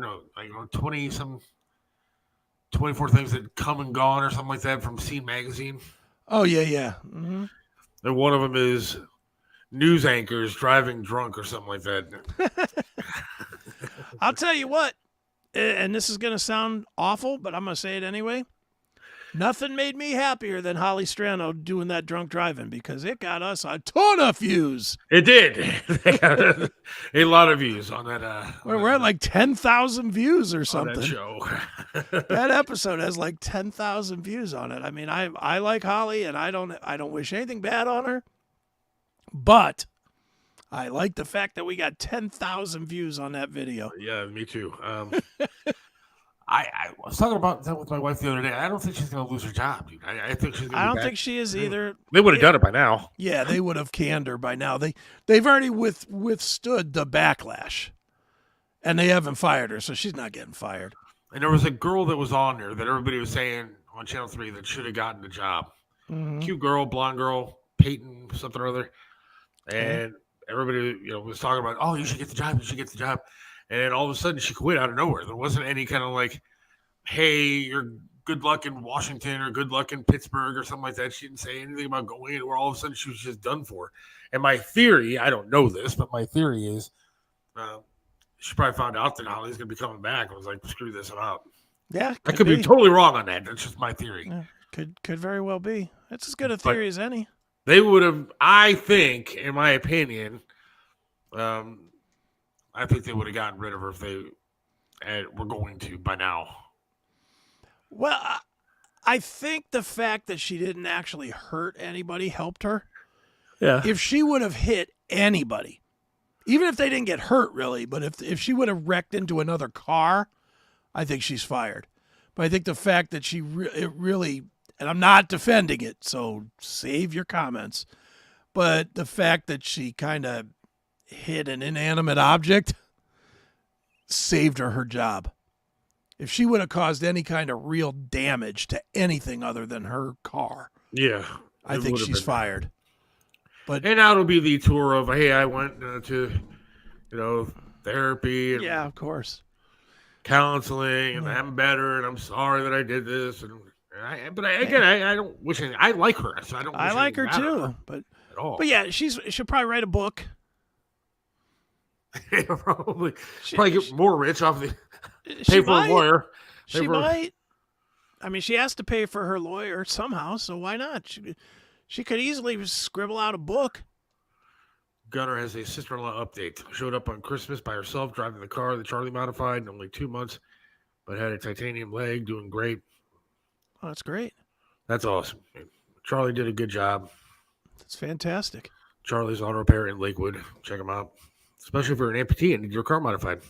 S1: 24 things that come and gone or something like that from Scene Magazine.
S2: Oh, yeah. Mm-hmm.
S1: And one of them is news anchors driving drunk or something like that.
S2: I'll tell you what, and this is going to sound awful, but I'm going to say it anyway. Nothing made me happier than Holly Strano doing that drunk driving because it got us a ton of views.
S1: It did. They got a lot of views on that.
S2: We're at like 10,000 views or
S1: on
S2: something.
S1: that show.
S2: That episode has like 10,000 views on it. I mean, I like Holly, and I don't wish anything bad on her, but I like the fact that we got 10,000 views on that video.
S1: Yeah, me too. I was talking about that with my wife the other day. I don't think she's going to lose her job, dude. I think she's going to
S2: I don't think she is either.
S1: They would have done it by now.
S2: Yeah, they would have canned her by now. They've already withstood the backlash, and they haven't fired her, so she's not getting fired.
S1: And there was a girl that was on there that everybody was saying on Channel 3 that should have gotten the job.
S2: Mm-hmm.
S1: Cute girl, blonde girl, Peyton, something or other. And everybody, was talking about, oh, you should get the job. You should get the job. And then all of a sudden she quit out of nowhere. There wasn't any kind of like, hey, you're good luck in Washington or good luck in Pittsburgh or something like that. She didn't say anything about going anywhere. All of a sudden she was just done for. And my theory, I don't know this, but my theory is she probably found out that Holly's going to be coming back and was like, screw this, I'm out.
S2: Yeah,
S1: I could be totally wrong on that. That's just my theory.
S2: Yeah, could very well be. It's as good a theory as any.
S1: They would have, I think, in my opinion, I think they would have gotten rid of her if they were going to by now.
S2: Well, I think the fact that she didn't actually hurt anybody helped her.
S1: Yeah.
S2: If she would have hit anybody, even if they didn't get hurt really, but if she would have wrecked into another car, I think she's fired. But I think the fact that it really, and I'm not defending it, so save your comments, but the fact that she kind of hit an inanimate object saved her job. If she would have caused any kind of real damage to anything other than her car,
S1: Yeah.
S2: I think she's fired. But
S1: and now it'll be the tour of, hey, I went to, therapy and
S2: yeah, of course,
S1: counseling, and I'm better, and I'm sorry that I did this. I don't wish anything. I like her, so I don't. Wish
S2: I like her
S1: anything bad on
S2: too. But
S1: at all.
S2: But yeah, she'll probably write a book.
S1: probably get more rich off the
S2: She
S1: pay for a lawyer.
S2: She might. I mean, she has to pay for her lawyer somehow, so why not? She could easily scribble out a book.
S1: Gunner has a sister-in-law update. Showed up on Christmas by herself, driving the car that Charlie modified in only 2 months, but had a titanium leg, doing great.
S2: Oh, that's great.
S1: That's awesome. Charlie did a good job.
S2: That's fantastic.
S1: Charlie's Auto Repair in Lakewood. Check him out. Especially if you're an amputee and need your car modified.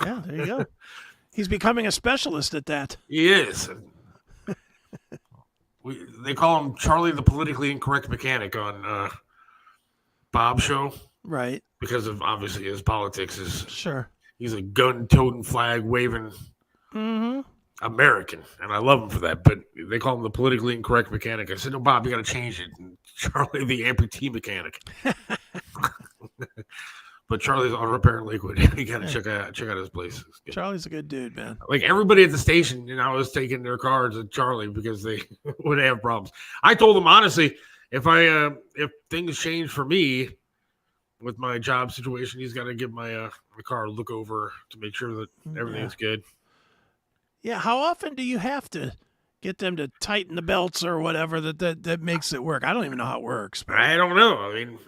S2: Yeah, there you go. He's becoming a specialist at that.
S1: He is. They call him Charlie the politically incorrect mechanic on Bob's show.
S2: Right.
S1: Because of, obviously, his politics.
S2: Sure.
S1: He's a gun-toting, flag-waving American, and I love him for that. But they call him the politically incorrect mechanic. I said, no, Bob, you got to change it. And Charlie the amputee mechanic. But Charlie's Auto Repair in Lakewood. You got to check out his place.
S2: Charlie's a good dude, man.
S1: Like everybody at the station, I was taking their cars at Charlie because they would have problems. I told them honestly, if things change for me with my job situation, he's got to give my car a look over to make sure that everything's good. Yeah.
S2: How often do you have to get them to tighten the belts or whatever that makes it work? I don't even know how it works. But
S1: I don't know. I mean,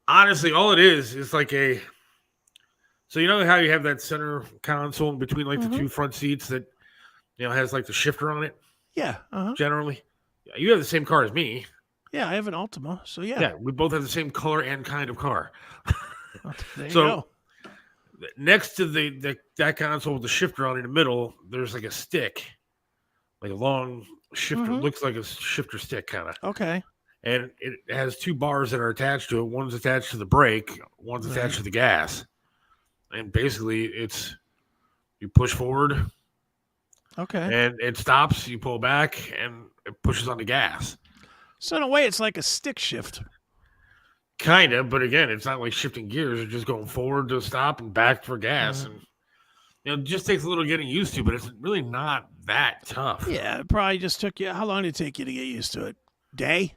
S1: honestly, all it is like so you know how you have that center console in between like the two front seats that has like the shifter on it?
S2: Yeah.
S1: Generally. You have the same car as me.
S2: Yeah, I have an Altima, so yeah.
S1: Yeah, we both have the same color and kind of car.
S2: There you
S1: So
S2: go.
S1: next to that console with the shifter on in the middle, there's like a stick, like a long shifter. Looks like a shifter stick kind of.
S2: Okay.
S1: And it has two bars that are attached to it. One's attached to the brake, one's attached to the gas. And basically, you push forward,
S2: Okay.
S1: and it stops. You pull back, and it pushes on the gas.
S2: So in a way, it's like a stick shift.
S1: Kind of, but again, it's not like shifting gears. It's just going forward to stop and back for gas, and it just takes a little getting used to. But it's really not that tough.
S2: Yeah, it probably just took you. How long did it take you to get used to it? Day?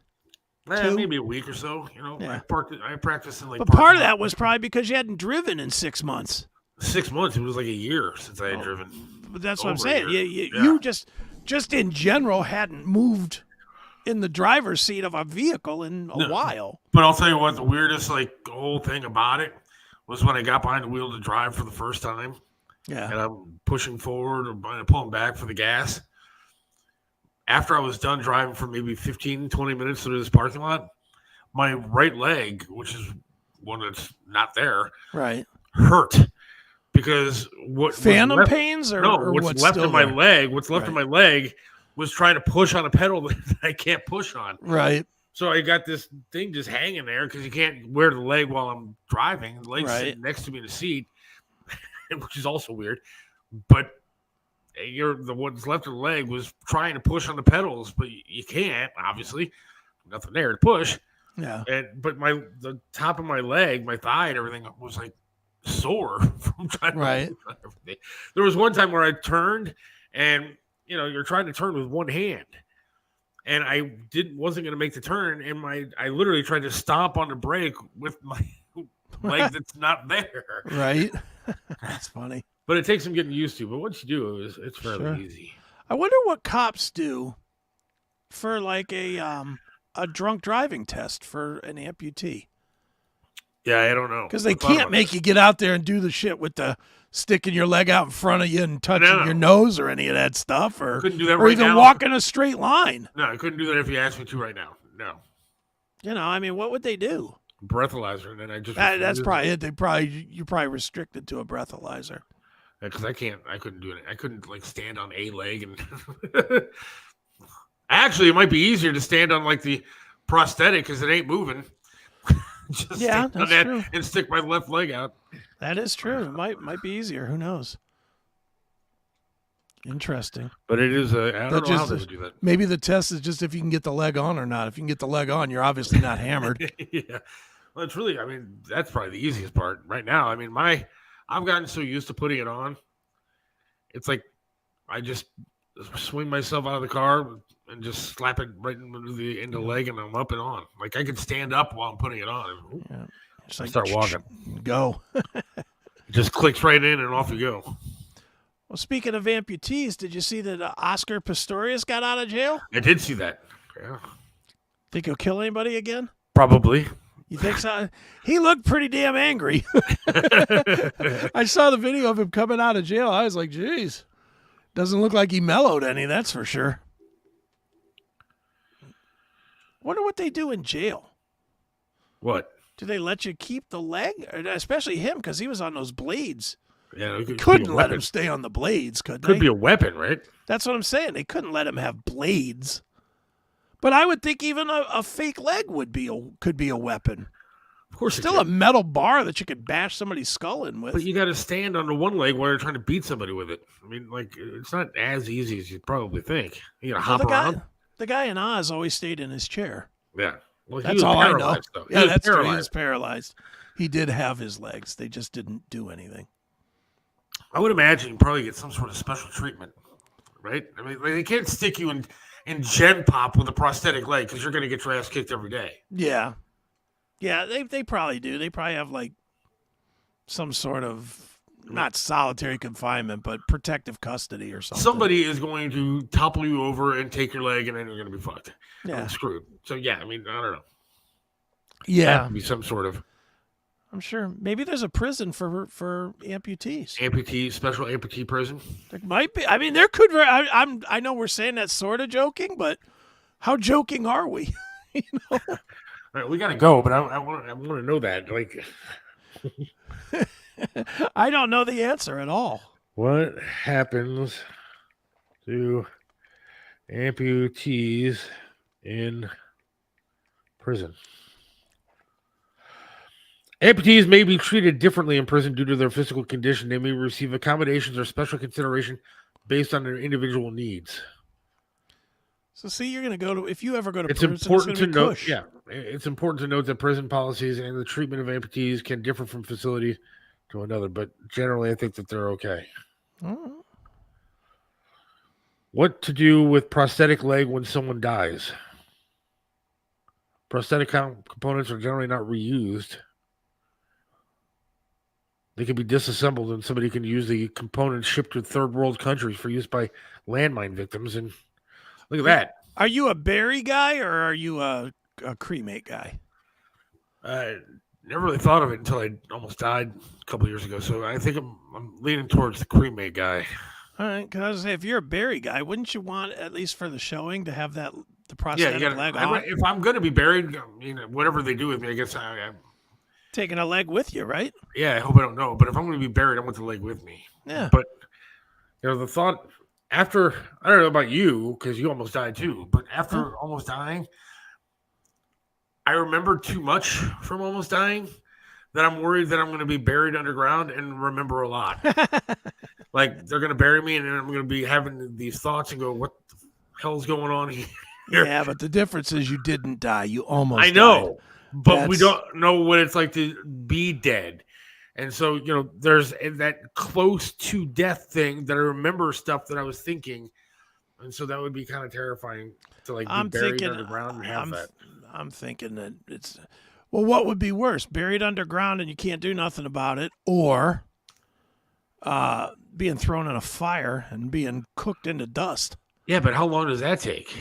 S2: Two?
S1: Maybe a week or so.
S2: Yeah.
S1: I practiced in like.
S2: But part of that was probably because you hadn't driven in 6 months.
S1: 6 months. It was like a year since I had driven.
S2: But that's what I'm
S1: Over a
S2: saying.
S1: year.
S2: You just in general hadn't moved in the driver's seat of a vehicle in a while.
S1: But I'll tell you what, the weirdest whole thing about it was when I got behind the wheel to drive for the first time.
S2: Yeah.
S1: And I'm pushing forward or pulling back for the gas. After I was done driving for maybe 15, 20 minutes through this parking lot, my right leg, which is one that's not there,
S2: Right.
S1: hurt. Because
S2: Phantom pains or
S1: what's
S2: what's
S1: left
S2: still
S1: of my
S2: there?
S1: leg, what's left of my leg was trying to push on a pedal that I can't push on.
S2: Right.
S1: So I got this thing just hanging there because you can't wear the leg while I'm driving. The leg's sitting next to me in the seat, which is also weird. But what's left of the leg was trying to push on the pedals, but you can't, obviously. Nothing there to push.
S2: Yeah.
S1: But the top of my leg, my thigh and everything was like sore from trying to
S2: Right.
S1: push on everything. There was one time where I turned and you're trying to turn with one hand. And I wasn't going to make the turn, and I literally tried to stomp on the brake with my leg that's not there.
S2: Right. That's funny.
S1: But it takes some getting used to. But once you do, it's fairly easy.
S2: I wonder what cops do for like a drunk driving test for an amputee.
S1: Yeah, I don't know.
S2: Because they can't make you get out there and do the shit with the sticking your leg out in front of you and touching your nose or any of that stuff, or
S1: couldn't do that
S2: or
S1: right
S2: even
S1: now.
S2: walk in a straight line.
S1: No, I couldn't do that if you asked me to right now. No.
S2: I mean, what would they do?
S1: Breathalyzer, and then I just
S2: That's probably it. You're probably restricted to a breathalyzer.
S1: because I couldn't do it. I couldn't stand on a leg and actually it might be easier to stand on the prosthetic because it ain't moving. Just
S2: that's
S1: on that
S2: true.
S1: and stick my left leg out.
S2: That is true. It might be easier. Who knows? Interesting.
S1: But it is I don't know how they would do that.
S2: Maybe the test is just if you can get the leg on or not. If you can get the leg on, you're obviously not hammered.
S1: Yeah. Well, it's really, that's probably the easiest part right now. I've gotten so used to putting it on. It's like I just swing myself out of the car and just slap it right into the leg, and I'm up and on. Like I could stand up while I'm putting it on.
S2: Yeah. Just
S1: I start walking.
S2: Go.
S1: It just clicks right in, and off you go.
S2: Well, speaking of amputees, did you see that Oscar Pistorius got out of jail?
S1: I did see that. Yeah.
S2: Think he'll kill anybody again?
S1: Probably.
S2: You think so? He looked pretty damn angry. I saw the video of him coming out of jail. I was like, geez, doesn't look like he mellowed any, that's for sure. Wonder what they do in jail.
S1: What?
S2: Do they let you keep the leg? Especially him, because he was on those blades.
S1: Yeah, it
S2: Couldn't let him stay on the blades, could they?
S1: Could be a weapon, right?
S2: That's what I'm saying. They couldn't let him have blades. But I would think even a fake leg could be a weapon.
S1: Of course,
S2: Still a metal bar that you could bash somebody's skull in with.
S1: But you got to stand on the one leg while you're trying to beat somebody with it. It's not as easy as you probably think. You got to hop around.
S2: The guy in Oz always stayed in his chair.
S1: Yeah. Well,
S2: That's all I know.
S1: Though.
S2: Yeah, that's true. He was paralyzed. He did have his legs. They just didn't do anything.
S1: I would imagine you probably get some sort of special treatment, right? They can't stick you in Gen Pop with a prosthetic leg because you're going to get your ass kicked every day.
S2: Yeah. Yeah, they probably do. They probably have some sort of, not solitary confinement, but protective custody or something.
S1: Somebody is going to topple you over and take your leg, and then you're going to be fucked.
S2: Yeah.
S1: Screwed. So, yeah, I don't know.
S2: Yeah.
S1: Be some sort of
S2: I'm sure. Maybe there's a prison for amputees.
S1: special amputee prison.
S2: There might be. There could. I know we're saying that sort of joking, but How joking are we?
S1: All right, we got to go, but I want to know that. Like,
S2: I don't know the answer at all.
S1: what happens to amputees in prison? Amputees may be treated differently in prison due to their physical condition. They may receive accommodations or special consideration based on their individual needs.
S2: So see, you're going to go to, if you ever go to
S1: It's
S2: prison,
S1: important
S2: it's
S1: to
S2: gonna be
S1: note.
S2: cush.
S1: Yeah, it's important to note that prison policies and the treatment of amputees can differ from facility to another, but generally, I think that they're okay.
S2: Oh.
S1: What to do with prosthetic leg when someone dies? Prosthetic components are generally not reused. They can be disassembled, and somebody can use the components shipped to third world countries for use by landmine victims. And look at that.
S2: Are you a bury guy or are you a cremate guy?
S1: I never really thought of it until I almost died a couple of years ago. So I think I'm leaning towards the cremate guy.
S2: All right, because I was say, if you're a bury guy, wouldn't you want, at least for the showing, to have the prosthetic leg on?
S1: If I'm going to be buried, whatever they do with me, I guess
S2: Taking a leg with you, right?
S1: yeah, I hope I don't know. But if I'm going to be buried, I want the leg with me.
S2: Yeah.
S1: But the thought after, I don't know about you because you almost died too, but after almost dying, I remember too much from almost dying that I'm worried that I'm going to be buried underground and remember a lot. Like they're going to bury me and then I'm going to be having these thoughts and go, what the hell's going on here?
S2: Yeah, but the difference is you didn't die. You almost
S1: I know.
S2: died.
S1: But we don't know what it's like to be dead. And so, there's that close to death thing that I remember stuff that I was thinking. And so that would be kind of terrifying to be buried underground and have that.
S2: I'm thinking that it's, well, what would be worse? Buried underground and you can't do nothing about it, or being thrown in a fire and being cooked into dust.
S1: Yeah, but how long does that take?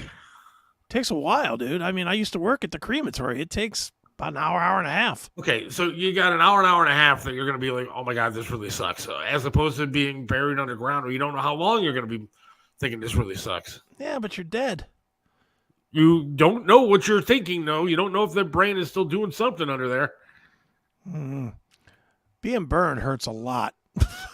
S2: Takes a while, dude. I mean, I used to work at the crematory. It takes about an hour and a half.
S1: Okay, so you got an hour and a half that you're going to be like, oh my God, this really sucks. So as opposed to being buried underground where you don't know how long you're going to be thinking this really sucks.
S2: Yeah, but you're dead.
S1: You don't know what you're thinking, though. You don't know if the brain is still doing something under there.
S2: Being burned hurts a lot.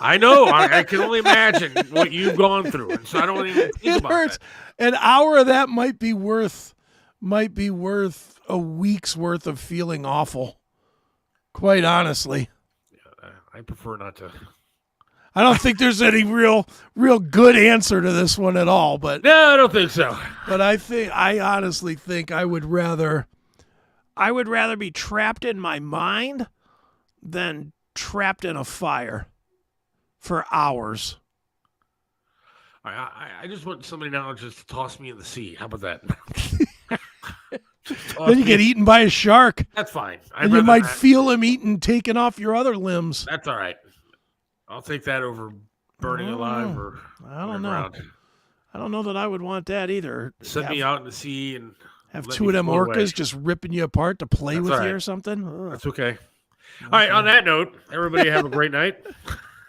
S1: I know. I can only imagine what you've gone through. And so I don't even think
S2: It
S1: about
S2: hurts.
S1: that.
S2: An hour of that might be worth a week's worth of feeling awful. Quite honestly.
S1: Yeah, I prefer not to.
S2: I don't think there's any real good answer to this one at all, but
S1: No, I don't think so.
S2: But I honestly think I would rather be trapped in my mind than trapped in a fire for hours.
S1: I just want somebody now just to toss me in the sea. How about that?
S2: Then you get eaten by a shark.
S1: That's fine.
S2: And you might feel him taking off your other limbs.
S1: That's all right. I'll take that over burning alive or
S2: I don't know. I don't know that I would want that either.
S1: Set me out in the sea and
S2: have
S1: let
S2: two
S1: me
S2: of them
S1: float
S2: orcas
S1: away.
S2: just ripping you apart to play
S1: That's
S2: with
S1: all
S2: you
S1: right.
S2: or something. Ugh.
S1: That's okay. All right. On that note, everybody have a great night.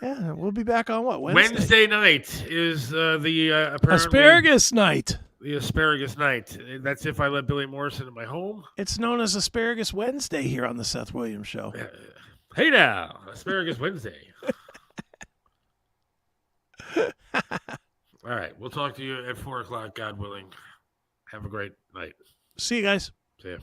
S2: Yeah, we'll be back on what,
S1: Wednesday night is the apparently
S2: Asparagus night.
S1: the asparagus night. That's if I let Billy Morrison in my home.
S2: It's known as Asparagus Wednesday here on the Seth Williams Show.
S1: Hey now, asparagus Wednesday. All right, we'll talk to you at 4:00, God willing. Have a great night.
S2: See you guys.
S1: See ya.